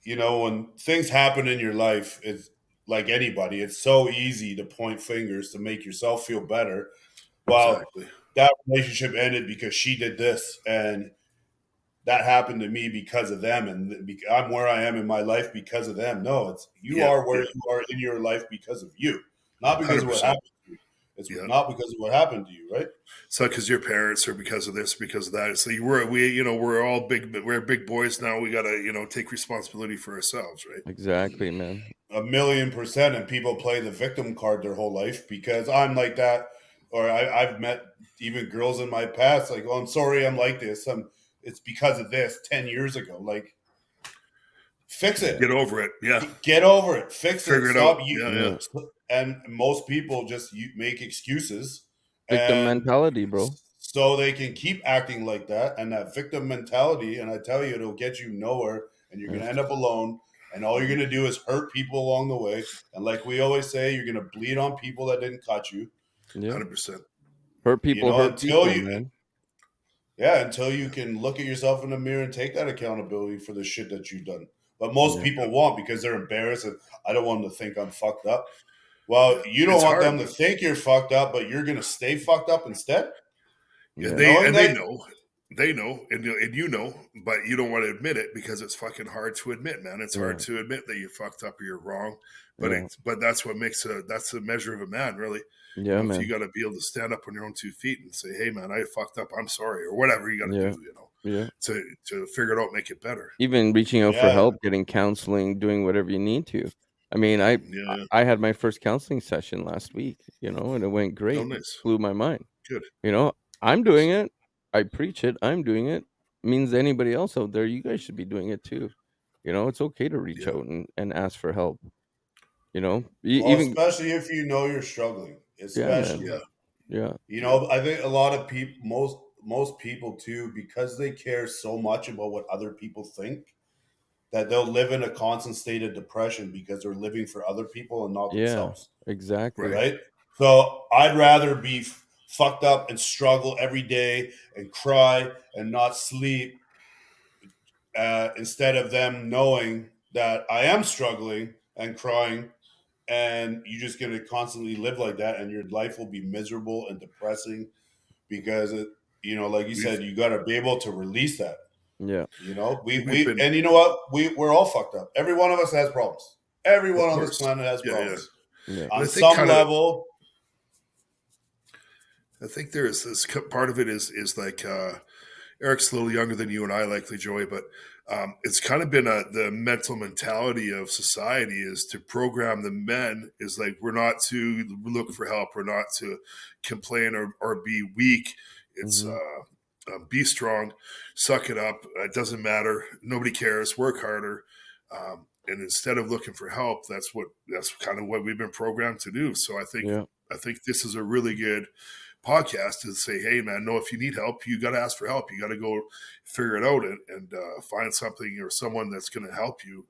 when things happen in your life, it's like anybody, it's so easy to point fingers to make yourself feel better. Well, Exactly. that relationship ended because she did this, and that happened to me because of them, and I'm where I am in my life because of them. No, it's you Yeah. are where Yeah. you are in your life because of you, not because of what 100%. happened to you. It's Yeah. not because of what happened to you, right? It's not because your parents or because of this, because of that. So we're all big, but we're big boys now. We got to, take responsibility for ourselves, right? Exactly, man. 1,000,000%. And people play the victim card their whole life because I'm like that. Or I've met even girls in my past like, oh, I'm sorry, I'm like this. It's because of this 10 years ago. Like, fix it. Get over it. Yeah. Get over it. Fix it. Figure it out. Stop. You Yeah. Yeah. Yeah. and most people just make excuses, Victim and mentality, bro. so they can keep acting like that. And that victim mentality, and I tell you, it'll get you nowhere, and you're Yeah. gonna end up alone. And all you're gonna do is hurt people along the way. And like we always say, you're gonna bleed on people that didn't cut you. Yeah. 100%. Hurt Until people, you, man. yeah, until you can look at yourself in the mirror and take that accountability for the shit that you've done. But most Yeah. people won't because they're embarrassed and I don't want them to think I'm fucked up. Well, Yeah. you don't It's want hard. them to think you're fucked up, but you're gonna stay fucked up instead. Yeah, Yeah. Knowing they that, know, and but you don't want to admit it because it's fucking hard to admit, man. It's Yeah. hard to admit that you fucked up or you're wrong, Yeah. but that's what makes that's the measure of a man, really. Yeah, If you man. got to be able to stand up on your own 2 feet and say, "Hey, man, I fucked up. I'm sorry," or whatever you got to Yeah. do, Yeah. to figure it out, make it better. Even reaching out for yeah, help, getting counseling, doing whatever you need to. I mean, I I Yeah, I had my first counseling session last week, and it went oh, great. It nice, blew my mind. good. You know, I'm doing it. I preach it. I'm doing it. Means anybody else out there, you guys should be doing it too. It's okay to reach Yeah, out and ask for help. well, Even especially if you know you're struggling. yeah, man. yeah, Especially, Yeah, yeah, I think a lot of people, most people too, because they care so much about what other people think, that they'll live in a constant state of depression because they're living for other people and not yeah, themselves. right. exactly. Right? So I'd rather be fucked up and struggle every day and cry and not sleep, instead of them knowing that I am struggling and crying, and you're just going to constantly live like that, and your life will be miserable and depressing because like you We've said, you got to be able to release that. Yeah, we've been, And you know what? We're all fucked up. Every one of us has problems. of Everyone on this course, planet has yeah, yeah. problems yeah, And on some level. I think there is this part of it is like Erick's a little younger than you and I, likely, Joey, but it's kind of been the mental mentality of society is to program the men is like we're not to look for help, we're not to complain or be weak. It's hmm be strong, suck it up. It doesn't matter. Nobody cares. Work harder. And instead of looking for help, that's kind of what we've been programmed to do. So yeah, I think this is a really good podcast to say, hey, man, no, if you need help, you got to ask for help. You got to go figure it out and find something or someone that's going to help you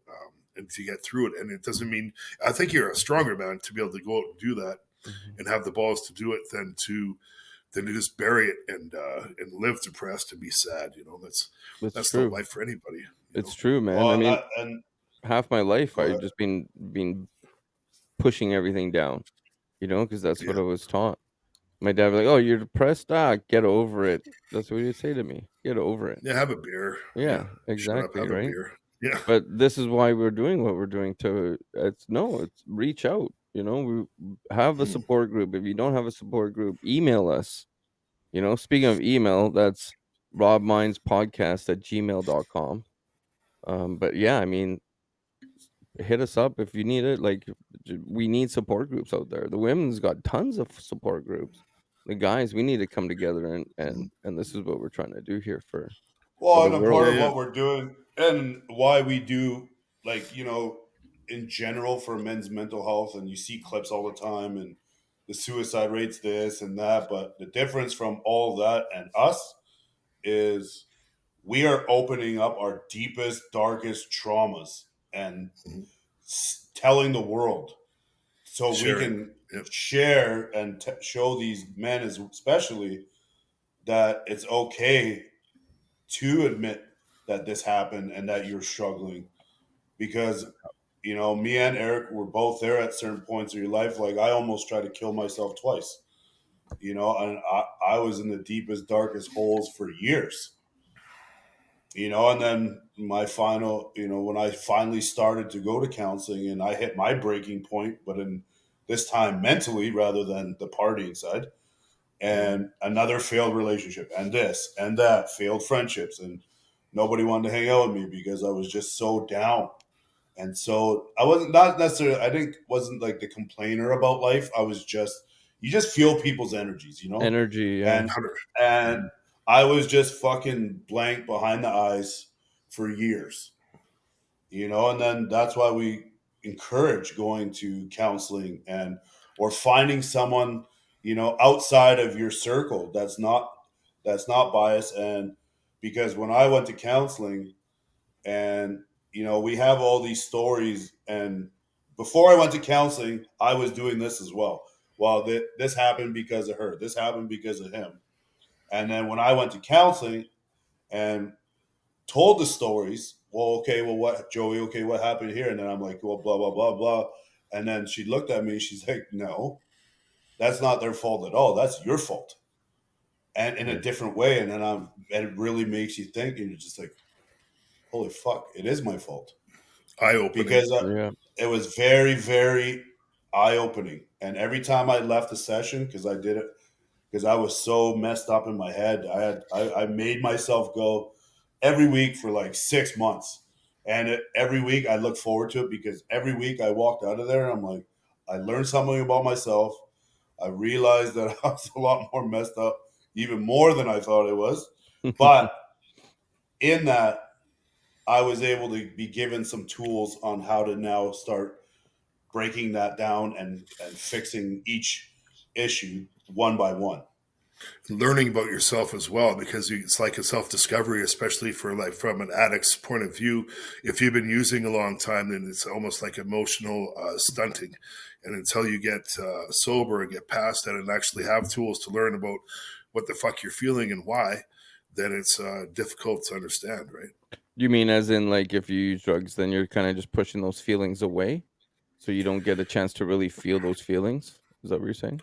and to get through it. And it doesn't mean, I think you're a stronger man to be able to go out and do that hmm and have the balls to do it than to just bury it and live depressed and be sad. It's That's no true. life for anybody. It's true, man. I Well, and mean, that, and half my life go I've ahead. just been pushing everything down, because that's what Yeah, I was taught. My dad was like, "Oh, you're depressed? Ah, get over it." That's what he'd say to me. Get over it. yeah. Have a beer. Yeah, Yeah, shut up. exactly, Have a right? beer. Yeah, But this is why we're doing what we're doing it's reach out, we have a support group. If you don't have a support group, email us. Speaking of email, that's robmindspodcast@gmail.com. But yeah, I mean, hit us up if you need it. Like, we need support groups out there. The women's got tons of support groups. the guys, we need to come together and this is what we're trying to do here for Well, the and a part world. of Yeah, what we're doing and why we do, like, in general for men's mental health, and you see clips all the time, and the suicide rates, this and that. But the difference from all that and us is we are opening up our deepest, darkest traumas and Mhm. telling the world so we Sharing. can Yep. share and show these men, as especially, that it's okay to admit that this happened and that you're struggling, because me and Eric were both there at certain points of your life. Like, I almost tried to kill myself twice, and I was in the deepest, darkest holes for years, and then my final, when I finally started to go to counseling and I hit my breaking point, but in this time mentally rather than the partying side, Mhm. and another failed relationship and this and that, failed friendships, and nobody wanted to hang out with me because I was just so down. And so I wasn't, not necessarily, I think wasn't like the complainer about life. I was just, you just feel people's energies, Energy, yeah. and I was just fucking blank behind the eyes for years, and then that's why we encourage going to counseling, and or finding someone, outside of your circle that's not biased. And because when I went to counseling, and we have all these stories, and before I went to counseling I was doing this as well. Well, this happened because of her, this happened because of him. And then when I went to counseling and told the stories, well, okay, well, what, Joey, okay, what happened here? And then I'm like, well, blah blah blah blah. And then she looked at me, she's like, no, that's not their fault at all, that's your fault, and in a Yeah. different way. And then and it really makes you think, and you're just like, holy fuck, it is my fault. Eye opening. Because Yeah. it was very, very eye opening. And every time I left the session, because I did it, because I was so messed up in my head, I made myself go every week for like 6 months, and every week I look forward to it, because every week I walked out of there and I'm like, I learned something about myself. I realized that I was a lot more messed up, even more than I thought it was. But in that, I was able to be given some tools on how to now start breaking that down and fixing each issue one by one. Learning about yourself as well, because it's like a self-discovery, especially for like from an addict's point of view. If you've been using a long time, then it's almost like emotional stunting. And until you get sober and get past that and actually have tools to learn about what the fuck you're feeling and why, then it's difficult to understand, right? You mean as in like if you use drugs, then you're kind of just pushing those feelings away, so you don't get a chance to really feel those feelings? Is that what you're saying?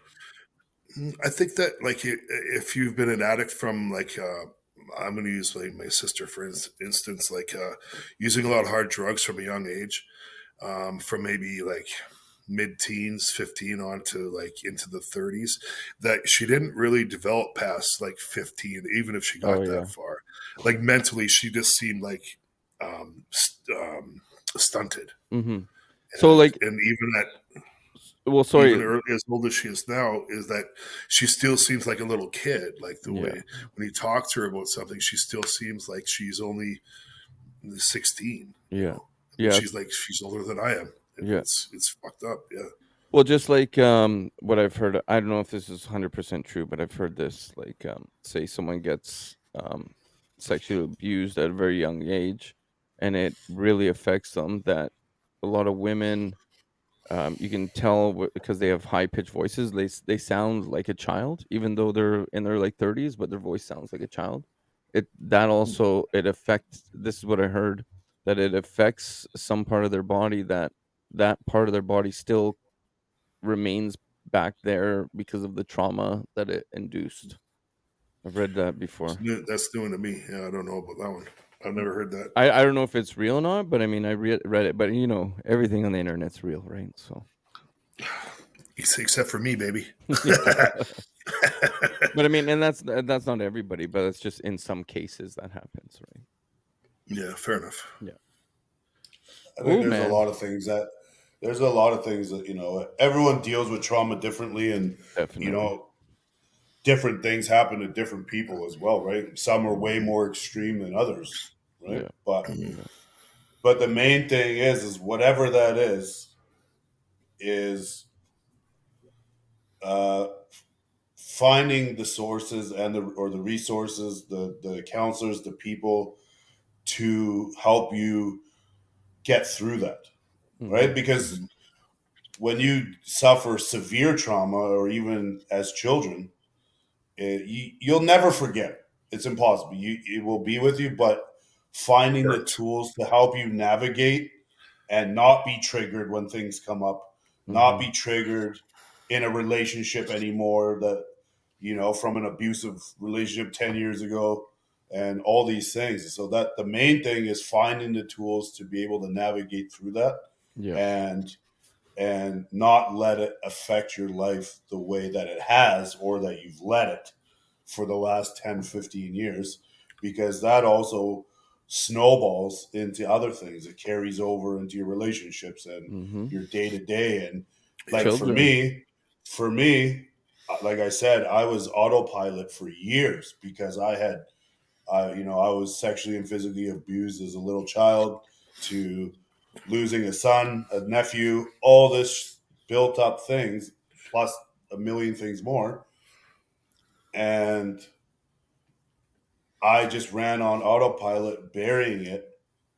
I think that like if you've been an addict from like I'm going to use like my sister for instance, like using a lot of hard drugs from a young age, from maybe like mid-teens 15 on to like into the 30s, that she didn't really develop past like 15, even if she Oh got yeah. that far. Like mentally she just seemed like um, stunted. Mm-hmm. So and like, and even at well, even sorry. early, as old as she is now, is that she still seems like a little kid. Like the Yeah. way when you talk to her about something, she still seems like she's only 16. Yeah. And Yeah. she's like she's older than I am, and Yeah. it's fucked up. Yeah. Well, just like what I've heard, I don't know if this is 100% true, but I've heard this, like say someone gets sexually abused at a very young age and it really affects them, that a lot of women, you can tell because they have high pitched voices, they sound like a child even though they're in their like 30s, but their voice sounds like a child. That also, it affects, this is what I heard, that it affects some part of their body, that part of their body still remains back there because of the trauma that it induced. I've read that before. That's new to me. Yeah, I don't know about that one. I've never heard that. I don't know if it's real or not, but I mean, read it, but everything on the internet's real, right? So, Except for me, baby. yeah. But I mean, and that's not everybody, but it's just in some cases that happens, right? Yeah, fair enough. Yeah. I think Oh man, there's a lot of things that everyone deals with trauma differently, and you definitely. know different things happen to different people as well, right? Some are way more extreme than others, right? Yeah. Mhm. But the main thing is whatever that is uh, finding the sources and the resources, the counselors, the people to help you get through that, right? Because Mhm. when you suffer severe trauma, or even as children, you'll never forget it. It's impossible. It will be with you, but finding the Hurts. tools to help you navigate and not be triggered when things come up, not be triggered in a relationship anymore that, from an abusive relationship 10 years ago, and all these things. So that the main thing is finding the tools to be able to navigate through that, Yeah. and not let it affect your life the way that it has, or that you've let it for the last 10, 15 years, because that also snowballs into other things. It carries over into your relationships and Mm-hmm. your day to day. And like Children. for me, like I said, I was autopilot for years because I was sexually and physically abused as a little child, to losing a son, a nephew, all this built up things, plus a million things more. And I just ran on autopilot, burying it,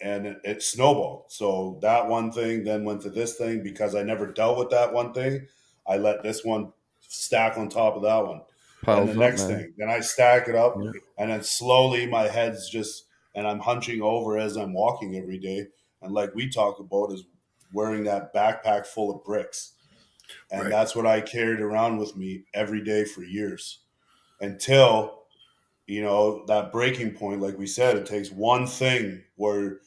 and it snowballed. So that one thing then went to this thing because I never dealt with that one thing. I let this one stack on top of that one. Then the Piles up, next man. thing, then I stack it up, Yeah. and then slowly my head's just, and I'm hunching over as I'm walking every day. And like we talk about, is wearing that backpack full of bricks. And Right. that's what I carried around with me every day for years, until that breaking point. Like we said, it takes one thing where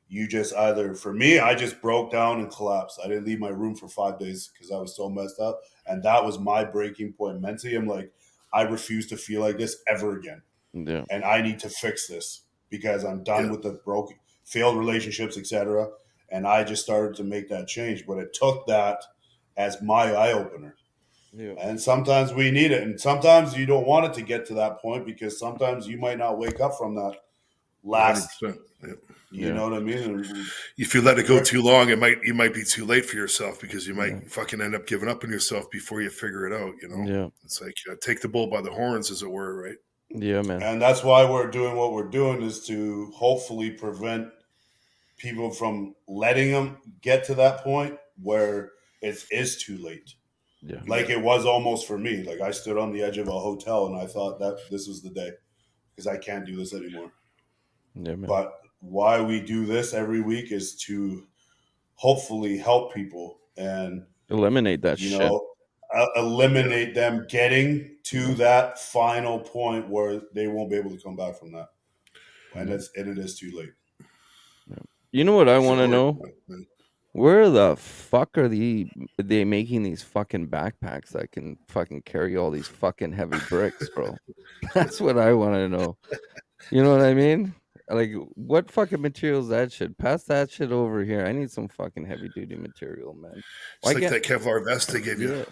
you just either, for me, I just broke down and collapsed. I didn't leave my room for 5 days because I was so messed up, and that was my breaking point mentally. I'm like, I refuse to feel like this ever again, Yeah. and I need to fix this because I'm done Yeah. with the broken failed relationships, etc. And I just started to make that change, but it took that as my eye opener. Yeah. And sometimes we need it. And sometimes you don't want it to get to that point, because sometimes you might not wake up from that last, 100%. Yeah. you Yeah. know what I mean? And If you let it go brick, too long, you might be too late for yourself, because you Yeah. might fucking end up giving up on yourself before you figure it out. Yeah. It's like, take the bull by the horns, as it were, right? Yeah, man. and that's why we're doing what we're doing, is to hopefully prevent people from letting them get to that point where it is too late. Yeah. Like it was almost for me. Like I stood on the edge of a hotel and I thought that this was the day, because I can't do this anymore. Yeah, man. But why we do this every week is to hopefully help people, and Eliminate that you shit. know Yeah. eliminate them getting to Yeah. that final point where they won't be able to come back from that, and Yeah. it is too late. Yeah. You know what I want to Sure. know? Where the fuck are they making these fucking backpacks that can fucking carry all these fucking heavy bricks, bro? That's what I want to know. You know what I mean? Like, what fucking material is that shit? Pass that shit over here. I need some fucking heavy duty material, man. It's Why like can't? that Kevlar vest they gave you. Yeah.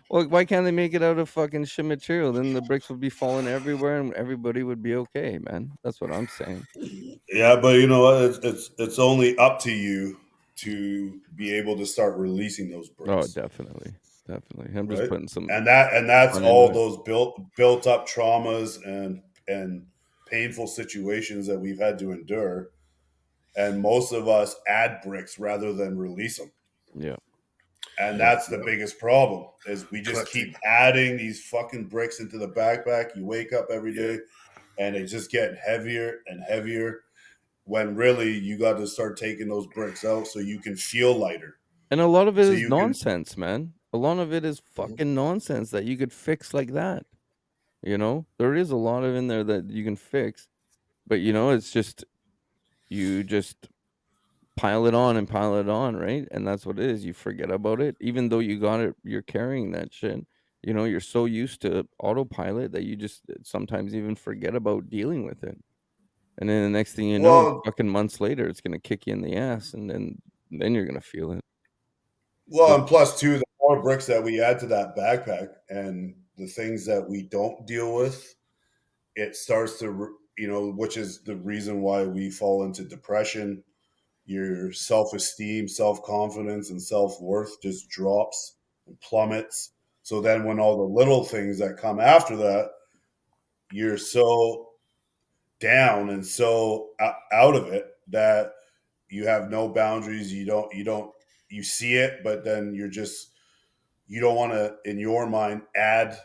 Well, why can't they make it out of fucking shit material? Then the bricks would be falling everywhere, and everybody would be okay, man. That's what I'm saying. Yeah, but you know what? It's only up to you to be able to start releasing those Oh, bricks, definitely, definitely. I'm just right? putting some And that's fun into all it. those built up traumas and painful situations that we've had to endure, and most of us add bricks rather than release them. Yeah, And yeah, that's the biggest problem, is we just keep Collecting. adding these fucking bricks into the backpack. You wake up every Yeah. day and it's just getting heavier and heavier, when really you got to start taking those bricks out so you can feel lighter. and a lot of it So is you can nonsense, man. A lot of it is Mhm. fucking nonsense that you could fix like that. You know, there is a lot of in there that you can fix, but it's just you just pile it on and pile it on, right? And that's what it is. You forget about it, even though you got it. You're carrying that shit. You're so used to autopilot that you just sometimes even forget about dealing with it. And then the next thing you know, well fucking months later, it's gonna kick you in the ass, and then you're gonna feel it. well So and plus too, the more bricks that we add to that backpack, and the things that we don't deal with, it starts to, which is the reason why we fall into depression. Your self-esteem, self-confidence, and self-worth just drops and plummets. So then when all the little things that come after that, you're so down and so out of it that you have no boundaries. You see it, but then you don't want to, in your mind, add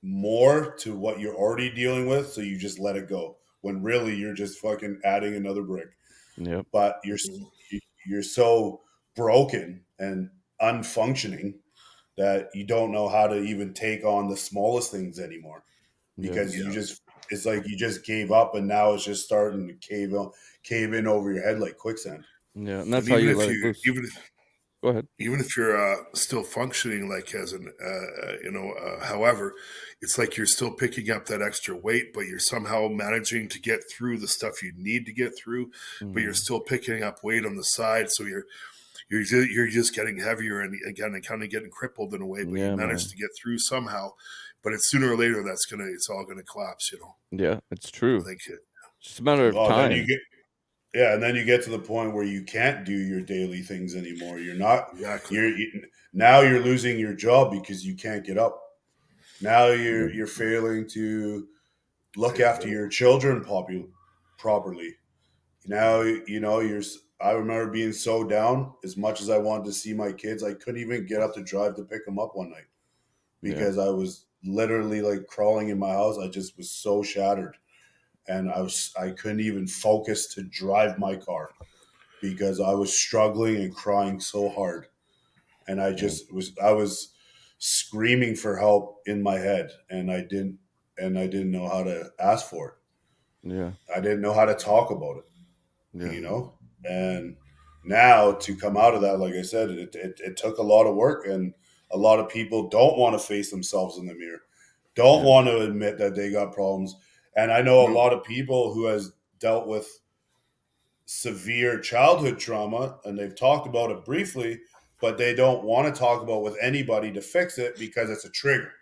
more to what you're already dealing with. So you just let it go when really you're just fucking adding another brick. Yep. But you're so broken and unfunctioning that you don't know how to even take on the smallest things anymore, because it's like you just gave up, and now it's just starting to cave in over your head like quicksand. Yeah, and that's And how you let it loose. Go ahead. Even if you're still functioning like as an, however, it's like you're still picking up that extra weight, but you're somehow managing to get through the stuff you need to get through, but you're still picking up weight on the side. So you're just getting heavier and again, and kind of getting crippled in a way, but you managed to get through somehow. But it's sooner or later it's all gonna collapse. Yeah, it's true. I think it's just a matter of time. And then you get to the point where you can't do your daily things anymore. You're not. Exactly. Now you're losing your job because you can't get up. Now you're failing to look after your children properly. Now I remember being so down. As much as I wanted to see my kids, I couldn't even get up to drive to pick them up one night because I was literally like crawling in my house. I just was so shattered. And I couldn't even focus to drive my car because I was struggling and crying so hard. And I was screaming for help in my head, and I didn't know how to ask for it. Yeah. I didn't know how to talk about it. And now to come out of that, like I said, it took a lot of work, and a lot of people don't want to face themselves in the mirror, don't want to admit that they got problems. And I know a lot of people who has dealt with severe childhood trauma, and they've talked about it briefly, but they don't want to talk about with anybody to fix it because it's a trigger,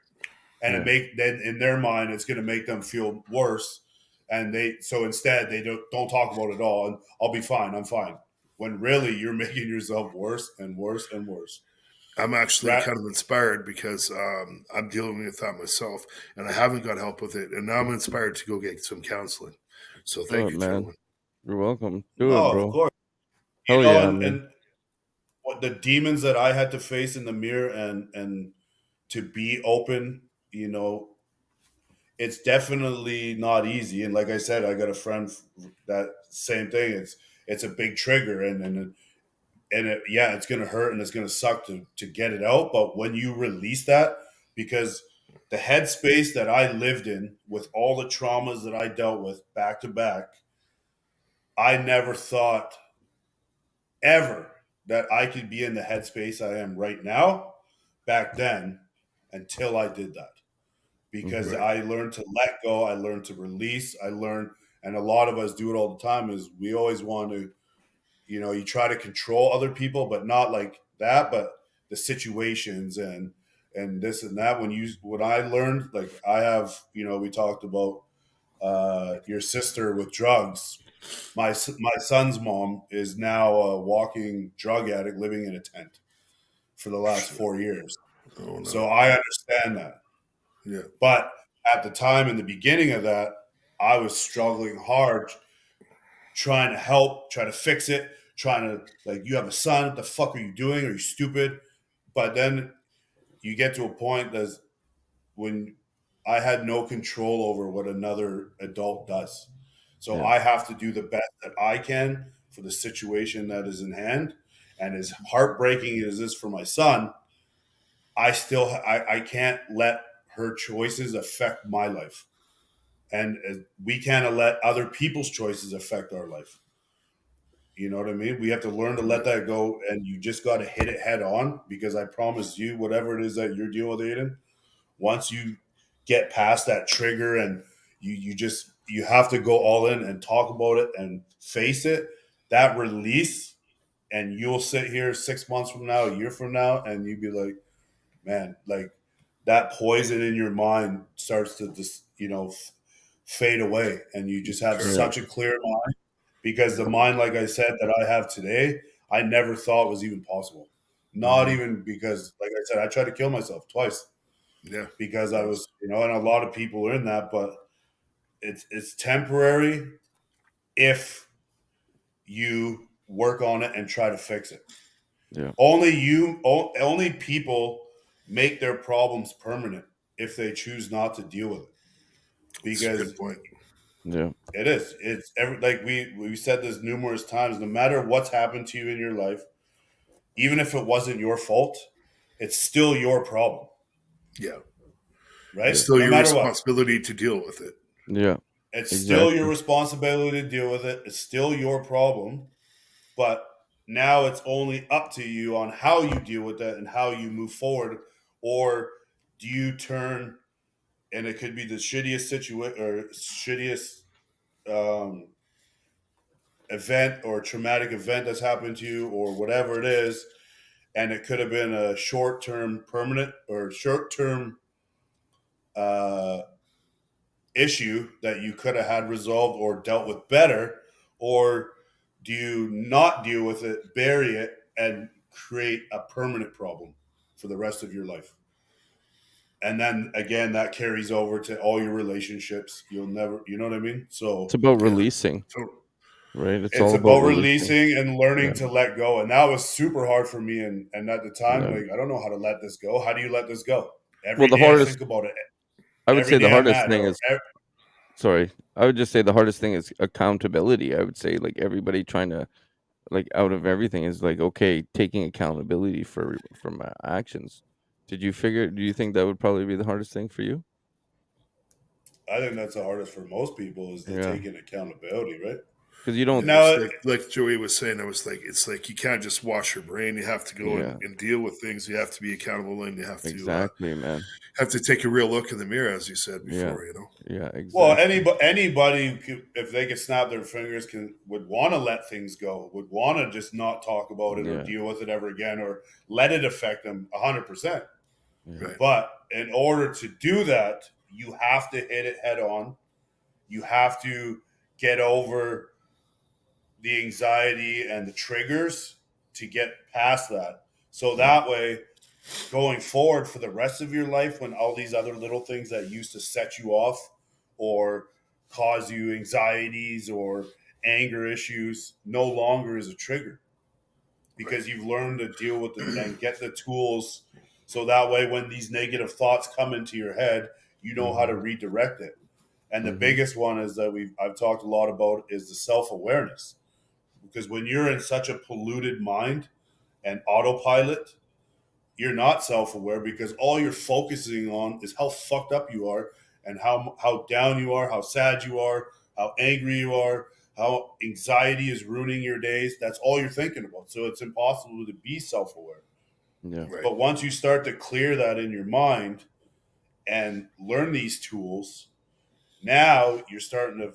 and then in their mind it's going to make them feel worse, and so instead they don't talk about it at all, and I'll be fine, I'm fine, when really you're making yourself worse and worse and worse. I'm actually kind of inspired because I'm dealing with that myself, and I haven't got help with it. And now I'm inspired to go get some counseling. So thank you, man. gentlemen. You're welcome. Do it, bro. Of course. Hell yeah, man. And what the demons that I had to face in the mirror and to be open, it's definitely not easy. And like I said, I got a friend that same thing. It's a big trigger, and it's going to hurt and it's going to suck to get it out. But when you release that, because the headspace that I lived in with all the traumas that I dealt with back to back, I never thought ever that I could be in the headspace I am right now back then until I did that. Because I learned to let go, I learned to release, and a lot of us do it all the time, is we always want to, you try to control other people, but not like that, but the situations and this and that. When I learned, like I have, we talked about your sister with drugs. My son's mom is now a walking drug addict living in a tent for the last 4 years. Oh, no. So I understand that. Yeah. But at the time, in the beginning of that, I was struggling hard, trying to help, trying to fix it, trying to, like, you have a son, what the fuck are you doing? Are you stupid? But then you get to a point that's when I had no control over what another adult does. So I have to do the best that I can for the situation that is in hand. And as heartbreaking as this for my son, I can't let her choices affect my life. And we can't let other people's choices affect our life. You know what I mean? We have to learn to let that go, and you just got to hit it head on, because I promise you, whatever it is that you're dealing with, Aidan, once you get past that trigger and you have to go all in and talk about it and face it, that release, and you'll sit here 6 months from now, a year from now, and you'd be like, man, like that poison in your mind starts to just, fade away, and you just have Yeah. such a clear mind, because the mind, like I said, that I have today, I never thought was even possible. Not even because, like I said, I tried to kill myself twice Yeah. because I was, and a lot of people are in that, but it's temporary if you work on it and try to fix it. Yeah. Only people make their problems permanent if they choose not to deal with it. That's a Because good point. Yeah. it's like we said this numerous times. No matter what's happened to you in your life, even if it wasn't your fault, it's still your problem, Yeah. It's right? still No your matter what, responsibility to deal with it. Yeah. it's still your Exactly. responsibility to deal with it. It's still your problem, but now it's only up to you on how you deal with it and how you move forward. Or do you turn, and it could be the shittiest situation or shittiest um, event or traumatic event that's happened to you or whatever it is, and it could have been a short-term permanent or short-term uh, issue that you could have had resolved or dealt with better, or do you not deal with it, bury it, and create a permanent problem for the rest of your life? And then again, that carries over to all your relationships. You'll never, you know what I mean? It's So about Yeah. releasing, So, right? It's it's all about about releasing. releasing and Yeah. learning to let go. And that was super hard for me. And at the time, Yeah. like, I don't know how to let this go. How do you let this go? Well, Every the day I hardest, think about it. I would Every say the day I'm hardest mad. thing is, sorry, I would just say the hardest thing is accountability. I would say like everybody trying to, like, out of everything is like, okay, taking accountability for my actions. Do you think that would probably be the hardest thing for you? I think that's the hardest for most people is the Yeah. taking accountability, right? Because you yeah, don't, it's Now, like Joey was saying, it's like you can't just wash your brain. You have to go yeah, and deal with things. You have to be accountable, and you exactly, man. have to take a real look in the mirror, as you said Yeah. before. You know. Yeah, well, exactly. anybody who if they could snap their fingers, would want to let things go, would want to just not talk about it or Yeah. deal with it ever again, or let it affect them 100%. Yeah. Right. But in order to do that, you have to hit it head on. You have to get over the anxiety and the triggers to get past that. So Yeah. that way, going forward for the rest of your life, when all these other little things that used to set you off or cause you anxieties or anger issues no longer is a trigger, Right. because you've learned to deal with it and get the tools, so that way when these negative thoughts come into your head, you know how to Mhm. redirect it. And the Mhm. biggest one is that I've talked a lot about is the self-awareness, because when you're in such a polluted mind and autopilot, you're not self-aware, because all you're focusing on is how fucked up you are and how down you are, how sad you are, how angry you are, how anxiety is ruining your days. That's all you're thinking about. So it's impossible to be self-aware. Yeah. Right. But once you start to clear that in your mind and learn these tools, now you're starting to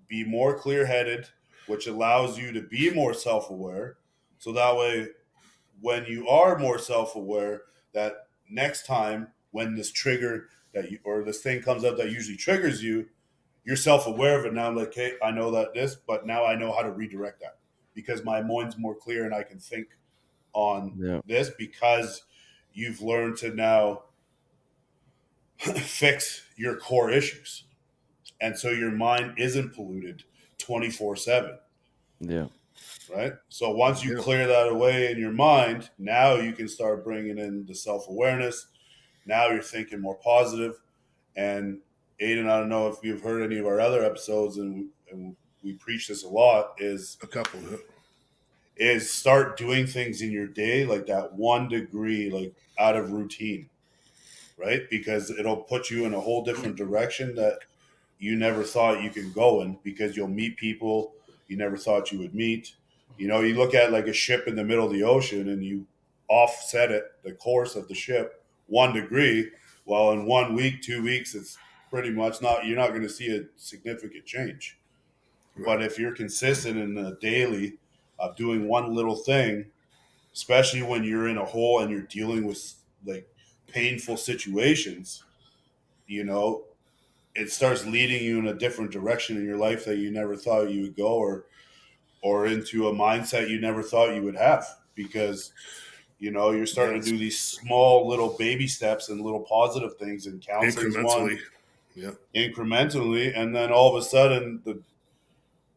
be more clear-headed, which allows you to be more self-aware. So that way, when you are more self-aware, that next time when this trigger that you or this thing comes up that usually triggers you, you're self-aware of it now. I'm like, hey, I know that this, but now I know how to redirect that, because my mind's more clear and I can think on Yeah. this, because you've learned to now fix your core issues, and so your mind isn't polluted 24/7. Yeah. Right. So once you Yeah. clear that away in your mind, now you can start bringing in the self awareness. Now you're thinking more positive. And Aidan, I don't know if you've heard any of our other episodes, and we preach this a lot, A couple. is start doing things in your day like that 1 degree, like out of routine, right? Because it'll put you in a whole different direction that you never thought you could go in, because you'll meet people you never thought you would meet. You look at like a ship in the middle of the ocean and you offset it, the course of the ship, 1 degree. Well, in 1 week, 2 weeks, it's pretty much you're not going to see a significant change. Right. But if you're consistent in the daily of doing one little thing, especially when you're in a hole and you're dealing with like painful situations, you know, it starts leading you in a different direction in your life that you never thought you would go, or into a mindset you never thought you would have, because you're Yeah, starting to it's do these small little baby steps and little positive things, and counseling's one, incrementally. Yeah, incrementally, and then all of a sudden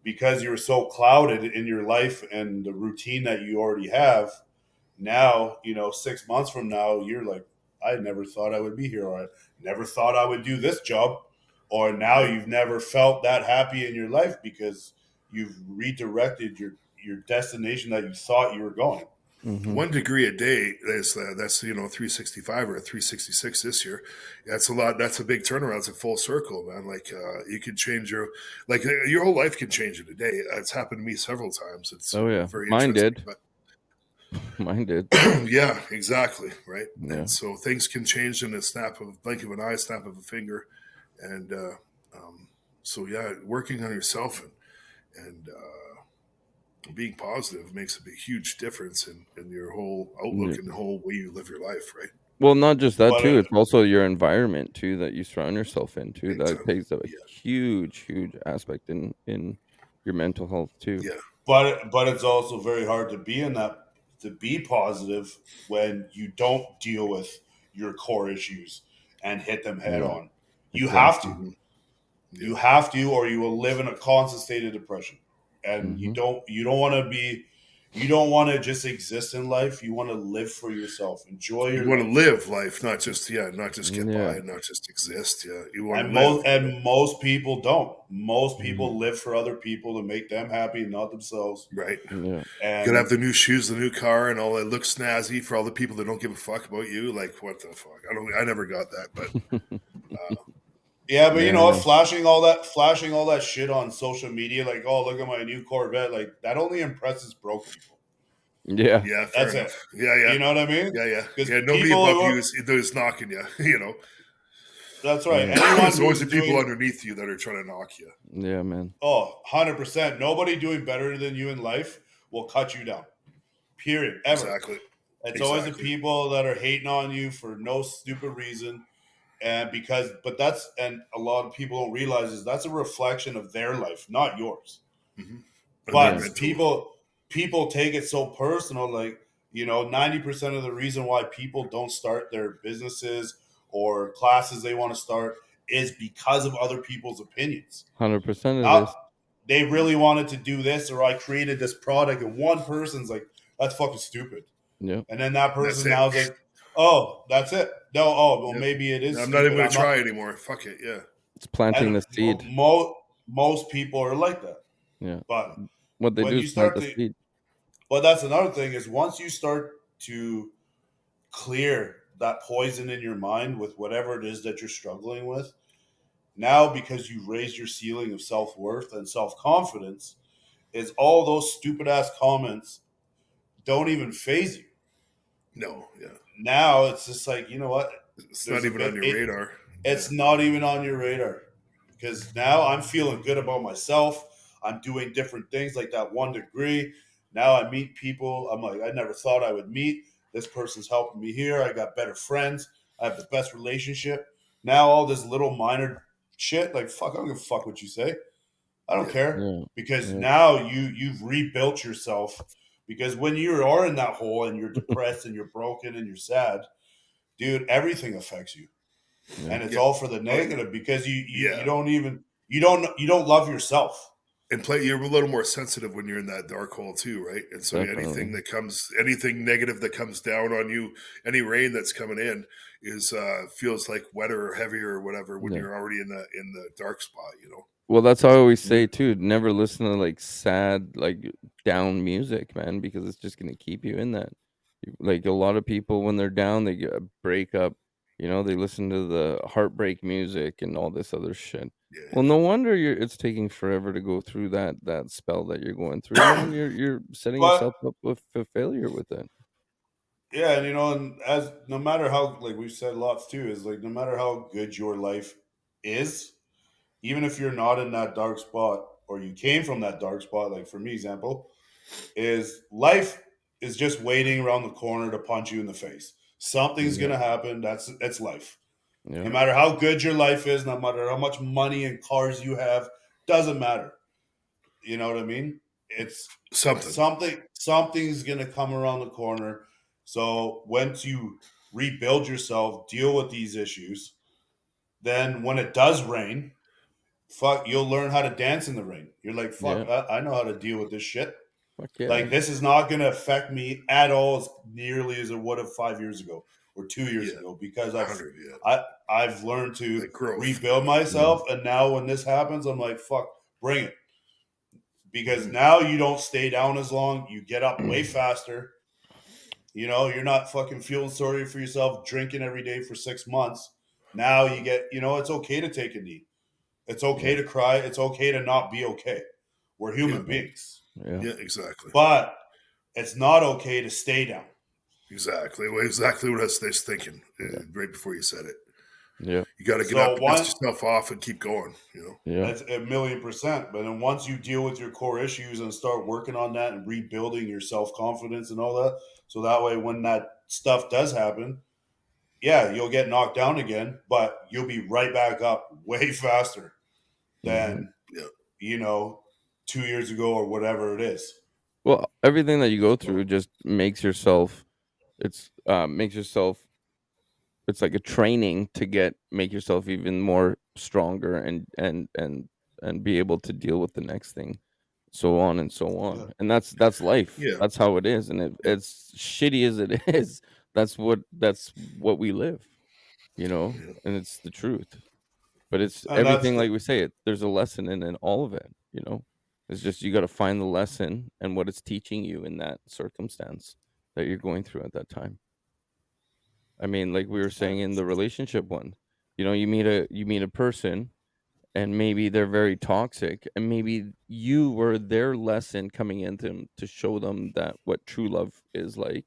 because you were so clouded in your life and the routine that you already have, now 6 months from now you're like, I never thought I would be here, or I never thought I would do this job, or now right. you've never felt that happy in your life because you've redirected your destination that you thought you were going. 1 degree a day is that's 365 or 366 this year. That's a lot. That's a big turnaround. It's a full circle, man. Like you can change your whole life can change in a day. It's happened to me several times. It's Oh yeah, very mine interesting. did. But Mine did. yeah, exactly, right. Yeah. And so things can change in a blink of an eye, snap of a finger, and so yeah, working on yourself and being positive makes a big, huge difference in your whole Yeah. outlook and the whole way you live your life, right? Well, not just that But too. It's also your environment too that you surround yourself in too. Big That time. plays a Yeah, huge aspect in your mental health too. yeah, but it's also very hard to be in that, to be positive when you don't deal with your core issues and hit them head Yeah, on. You have exactly. to. hmm yeah. You have to, or you will live in a constant state of depression. And you Hmm. don't you don't want to be you don't want to just exist in life. You want to live for yourself. Enjoy You your want to life. live life, not just get by Yeah. and not just exist. Yeah, you want to And live. most people don't. Most Hmm. people live for other people to make them happy, not themselves. Right. Yeah. You gotta have And the new shoes, the new car, and all that looks snazzy for all the people that don't give a fuck about you. Like, what the fuck? I never got that, but yeah, but you Yeah, know I what? know. Flashing all that shit on social media, like, oh, look at my new Corvette, like that only impresses broke people. Yeah. yeah, fair That's it. enough. Yeah, yeah, You know what I mean? yeah, yeah, Because yeah. Nobody people, above you is knocking you. that's right. Yeah. Anyone There's always who's the people doing, underneath you that are trying to knock you. Yeah, man. 100%, nobody doing better than you in life will cut you down. Period. Ever. Exactly, It's always the exactly. people that are hating on you for no stupid reason. And and a lot of people don't realize is that's a reflection of their life, not yours. hmm And their But Yeah. mental. people take it so personal, like 90% of the reason why people don't start their businesses or classes they want to start is because of other people's opinions. 100% it Not is. they really wanted to do this, or I created this product, and one person's like, that's fucking stupid. Yeah. And then that That's person it. now is like, oh, that's it. No, oh, well, Yep. maybe it is I'm not even stupid. going I'm to not. try anymore. Fuck it. Yeah. It's planting And the seed. most people are like that. Yeah. But What they when do you is plant start the to, seed. but that's another thing is once you start to clear that poison in your mind with whatever it is that you're struggling with, now because you've raised your ceiling of self worth and self confidence, is all those stupid ass comments don't even phase you. No. Yeah. Now it's just like, you know what? It's There's not a even on bit your radar. Yeah. it's not even on your radar, because now I'm feeling good about myself. I'm doing different things like that 1 degree. Now I meet people I'm like, I never thought I would meet. This person's helping me here. I got better friends. I have the best relationship. Now all this little minor shit, like fuck, I don't give a fuck what you say. I don't Yeah. care, Yeah. because Yeah. now you've rebuilt yourself. Because when you are in that hole and you're depressed and you're broken and you're sad, dude, everything affects you, Yeah. and it's Yeah. all for the Oh, negative, because you yeah. don't even you don't love yourself. And you're a little more sensitive when you're in that dark hole too, right? And so Definitely. anything negative that comes down on you, any rain that's coming in is feels like wetter or heavier or whatever when Yeah. you're already in the dark spot. Well, that's how I always Yeah. say too. Never listen to like sad, like down music, man, because it's just gonna keep you in that. Like a lot of people, when they're down, they get a breakup. They listen to the heartbreak music and all this other shit. Well, Yeah. no wonder it's taking forever to go through that spell that you're going through, man. You're setting But yourself up with for failure with it. yeah, and and as no matter how, like we've said lots too, is like no matter how good your life is, even if you're not in that dark spot or you came from that dark spot, like for me example, is life is just waiting around the corner to punch you in the face. Something's Yeah. gonna happen. That's life. Yeah. No matter how good your life is, no matter how much money and cars you have, doesn't matter. You know what I mean? It's Something. something's gonna come around the corner. So once you rebuild yourself, deal with these issues, then when it does rain, fuck, you'll learn how to dance in the rain. You're like, fuck, Yeah. I know how to deal with this shit. Fuck yeah. Like this is not gonna affect me at all as nearly as it would have 5 years ago or 2 years Yeah. ago because 100, yeah. I've learned to Like growth. rebuild myself, and now when this happens, I'm like, fuck, bring it. Because now you don't stay down as long, you get up way faster. You know, you're not fucking feeling sorry for yourself, drinking every day for 6 months. Now you get, it's okay to take a knee. It's okay to cry. It's okay to not be okay. We're human beings. Yeah. Yeah, exactly. But it's not okay to stay down. Exactly. Well, exactly what I was thinking right before you said it. Yeah. You got to get up, dust yourself off, and keep going. Yeah. That's 1,000,000%. But then once you deal with your core issues and start working on that and rebuilding your self-confidence and all that, so that way when that stuff does happen, yeah, you'll get knocked down again, but you'll be right back up way faster than 2 years ago or whatever it is. Well, everything that you go through just makes yourself. It's like a training to make yourself even more stronger and be able to deal with the next thing, so on and so on. Yeah. And that's life. Yeah. That's how it is. And it's shitty as it is, that's what we live, and it's the truth. But it's And everything, like we say, there's a lesson in all of it. It's just you got to find the lesson and what it's teaching you in that circumstance that you're going through at that time. I mean, like we were saying in the relationship one, you meet a person, and maybe they're very toxic, and maybe you were their lesson coming into to show them that what true love is like,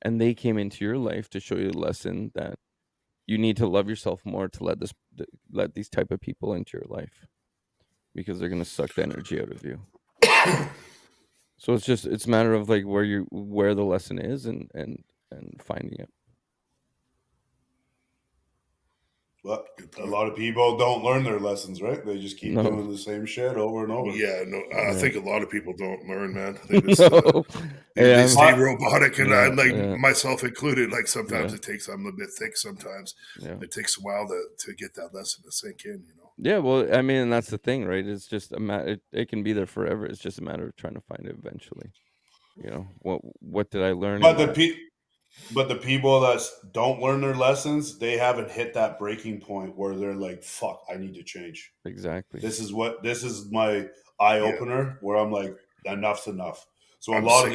and they came into your life to show you the lesson that you need to love yourself more to let these type of people into your life, because they're gonna suck the energy out of you. So it's a matter of like where the lesson is and finding it. But a lot of people don't learn their lessons, right? They just keep doing the same shit over and over. Yeah, no, I think a lot of people don't learn, man. They just they stay robotic, and myself included. Like sometimes it takes, I'm a bit thick. Sometimes it takes a while to get that lesson to sink in. Yeah, well, I mean, that's the thing, right? It's just a matter. It can be there forever. It's just a matter of trying to find it eventually. What did I learn? But the people that don't learn their lessons, they haven't hit that breaking point where they're like, "Fuck, I need to change." Exactly. This is my eye opener where I'm like, "Enough's enough." So a lot of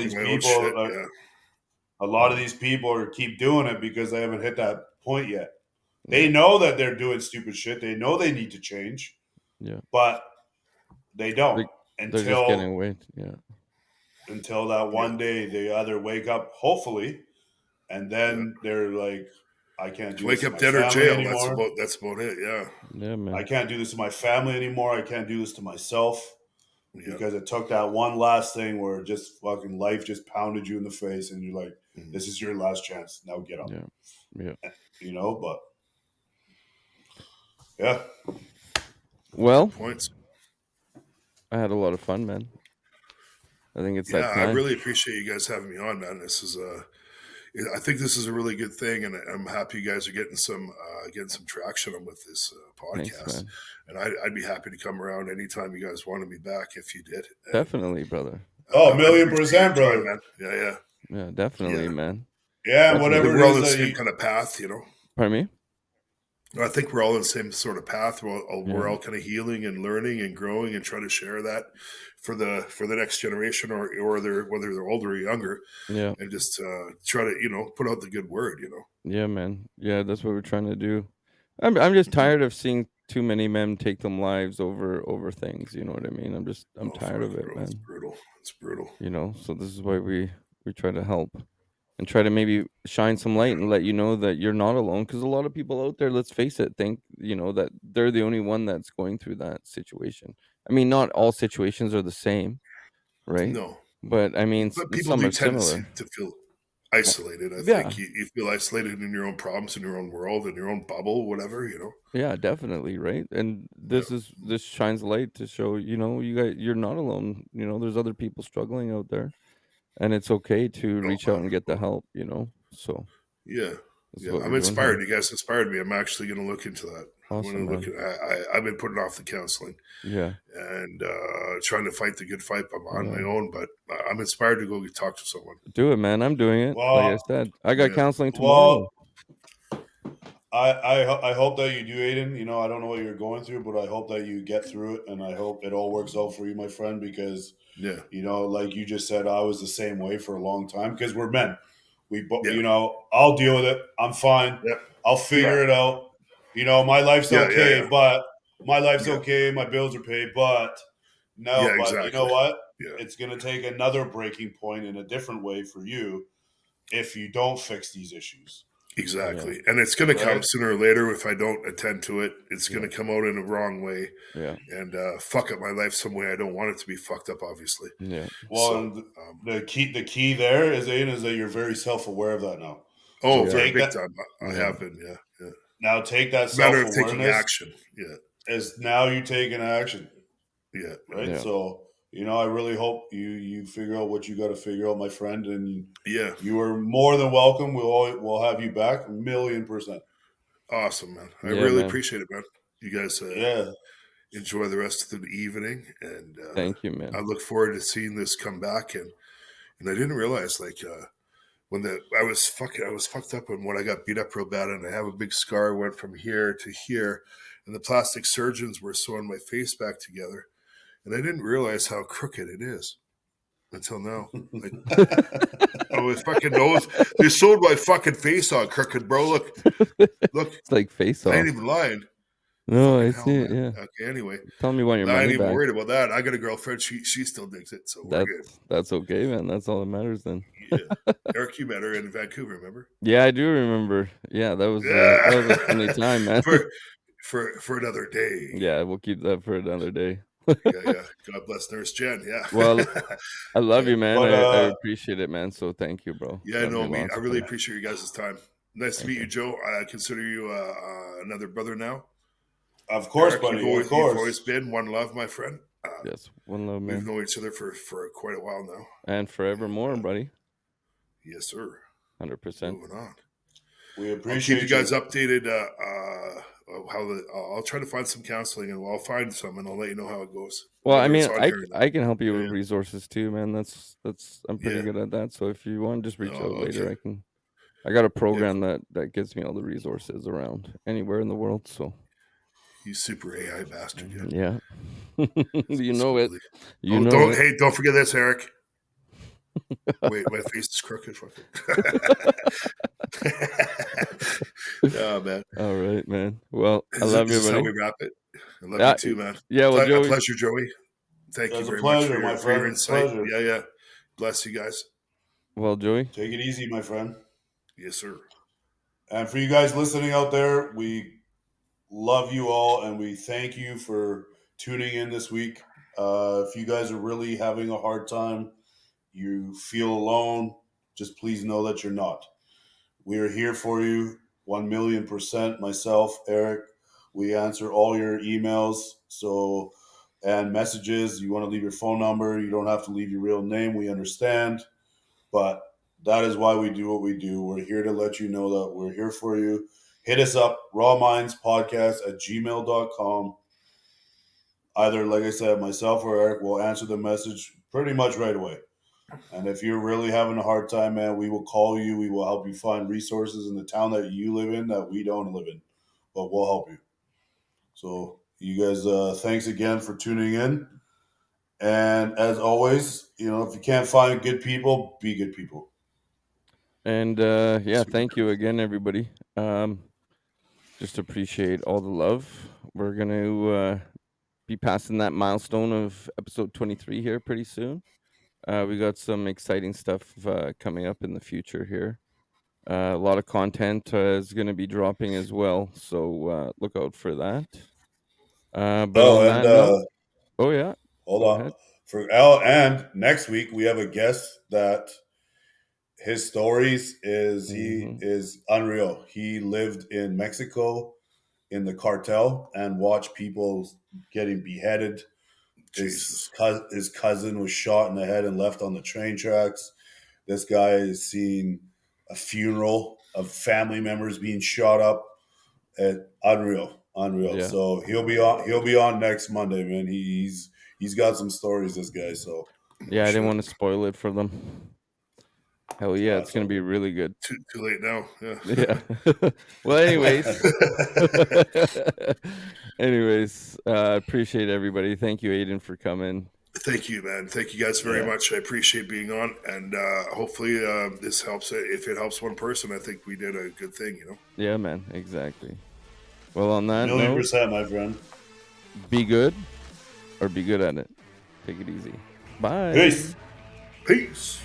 these people keep doing it because they haven't hit that point yet. They know that they're doing stupid shit. They know they need to change. Yeah. But they don't they're just getting away. Yeah. Until that one day they either wake up, hopefully, and then they're like, I can't do wake this up to my dead or family jail. anymore. That's about it. Yeah. Yeah, man. I can't do this to my family anymore. I can't do this to myself because it took that one last thing where just fucking life just pounded you in the face, and you're like, this is your last chance. Now get up. Yeah. But yeah. Well, points. I had a lot of fun, man. I think it's that time. I really appreciate you guys having me on, man. This is I think this is a really good thing, and I'm happy you guys are getting some traction with this podcast. Thanks, and I'd be happy to come around anytime you guys wanted me back if you did. Definitely, brother. 1,000,000%, brother. Man. Yeah, definitely, man. Yeah, whatever. We're all on the same kind of path, Pardon me? I think we're all in the same sort of path. We're all kind of healing and learning and growing and trying to share that for the next generation or whether they're older or younger. Yeah. And just try to, put out the good word, Yeah, man. Yeah, that's what we're trying to do. I'm just tired of seeing too many men take them lives over things. You know what I mean? I'm tired of it, man. It's brutal. So this is why we try to help. And try to maybe shine some light and let you know that you're not alone. Because a lot of people out there, let's face it, think, that they're the only one that's going through that situation. I mean, not all situations are the same, right? No. But I mean, but people some do are tend similar. to feel. isolated. I Yeah. think you feel isolated in your own problems, in your own world, in your own bubble, whatever, Yeah, definitely, right? And Yeah. this shines light to show, you guys, you're not alone. There's other people struggling out there, and it's okay to Oh, reach out and get the help. So yeah. that's Yeah. what we're I'm doing inspired. here. You guys inspired me. I'm actually going to look into that. I'm going Awesome, to look man. at. I've been putting off the counseling Yeah, and trying to fight the good fight on yeah. my own, but I'm inspired to go talk to someone. Do it, man. I'm doing it. Like I Well, said, I got Yeah. counseling tomorrow. well, I hope that you do, Aidan. I don't know what you're going through, but I hope that you get through it, and I hope it all works out for you, my friend. Because Yeah. like you just said, I was the same way for a long time. Because we're men. Yeah. I'll deal with it. I'm fine. Yeah. I'll figure it out. My life's Yeah. Yeah. okay, Yeah. but my life's Yeah. okay. My bills are paid, but no. Yeah. But you know Exactly. what? Yeah. It's gonna take another breaking point in a different way for you if you don't fix these issues, Yeah, Exactly. And it's going to come right? sooner or later if I don't attend to it. It's going yeah, to come out in a wrong way yeah, and fuck up my life some way I don't want it to be fucked up, obviously. yeah. Well, So, and the key there is, Aidan, is that you're very self aware of that now. oh, So Yeah. very take big that time. I Yeah. have been. Yeah. Yeah. now. Take that It's a matter self of taking awareness action. Yeah. as now you taking action, Yeah. right? Yeah. So I really hope you figure out what you got to figure out, my friend, and Yeah. you are more than welcome. We'll have you back 1,000,000%. Awesome, man. I Yeah, really man. appreciate it, man. You guys Yeah. enjoy the rest of the evening. And Thank you, I man. look forward to seeing this come back. And I didn't realize, like, when I was fucked up when I got beat up real bad, and I have a big scar went from here to here, and the plastic surgeons were sewing my face back together, and I didn't realize how crooked it is until now. Like, oh, my fucking nose! They sewed my fucking face on crooked, bro. Look, It's like face I ain't off. even lying. No, Fucking I hell, see it. man. Yeah. Okay, anyway, Tell me when your I ain't money even back. worried about that. I got a girlfriend. She still digs it, so we're good. That's okay, man. That's all that matters then. Yeah, Eric, you met her in Vancouver, remember? Yeah, I do remember. Yeah, that was a funny Yeah, time, man. for another day. Yeah, we'll keep that for another day. Yeah. God bless Nurse Jen. Yeah. Well, I love Yeah. you, man. But I appreciate it, man. So thank you, bro. Yeah, Love no, you me. lots, I really bro. appreciate you guys' time. Nice to Thank meet you, you. Joe. I consider you another brother now. of course, Eric, buddy. Of you've always course. been one love, my friend. Yes, one love, We've man, known each other for quite a while now. and forevermore, buddy. Yes, sir. 100%. Moving on. We I'll keep you appreciate guys updated. I'll try to find some counseling, and I'll find some, and I'll let you know how it goes. Well, I Whether mean, it's on here or not. I can help you with Yeah. resources too, man. That's I'm pretty Yeah. good at that. So if you want, just reach out Oh, later. okay. I got a Yeah. program that gets me all the resources around anywhere in the world. So You super AI bastard. Yeah. yeah, you know it. Absolutely. You Oh, know it. hey, don't forget this, Eric. Wait, my face is crooked. Fuck it. Oh, man. All right, man. Well, I Is love you, this how buddy. we wrap it? I love Yeah, you too, man. yeah. Well, A Joey. pleasure, Joey. Thank it. you It's a very much pleasure, my for your friend. insight. Pleasure. Yeah. Bless you guys. Well, Joey. Take it easy, my friend. Yes, sir. And for you guys listening out there, we love you all, and we thank you for tuning in this week. If you guys are really having a hard time, you feel alone, just please know that you're not. We are here for you 1,000,000%. Myself, Eric, we answer all your emails and messages. You want to leave your phone number, you don't have to leave your real name. We understand, but that is why we do what we do. We're here to let you know that we're here for you. Hit us up, rawmindspodcast@gmail.com. Either, like I said, myself or Eric will answer the message pretty much right away. And if you're really having a hard time, man, we will call you. We will help you find resources in the town that you live in that we don't live in, but we'll help you. So, you guys, thanks again for tuning in. And as always, if you can't find good people, be good people. And yeah, thank you again, everybody. Just appreciate all the love. We're gonna be passing that milestone of episode 23 here pretty soon. We got some exciting stuff coming up in the future here. A lot of content is going to be dropping as well, so look out for that. But on And that note, oh yeah, hold go on. ahead. For Al, and next week we have a guest that his stories is he Mhm. is unreal. He lived in Mexico in the cartel and watched people getting beheaded. Jesus. His cousin was shot in the head and left on the train tracks. This guy has seen a funeral of family members being shot up. Unreal. Yeah. So he'll be on next Monday, man. He's got some stories, this guy. So Yeah, I didn't Shit. want to spoil it for them. Hell yeah, it's it's gonna all be good. really good. Too late now. Yeah. Yeah. Well, anyways. Anyways, appreciate everybody. Thank you, Aidan, for coming. Thank you, man. Thank you guys very Yeah. much. I appreciate being on, and hopefully this helps. If it helps one person, I think we did a good thing. Yeah, man, exactly. Well, on that note, 1,000,000%, my friend. be good or be good at it. Take it easy. Bye. Peace. Peace.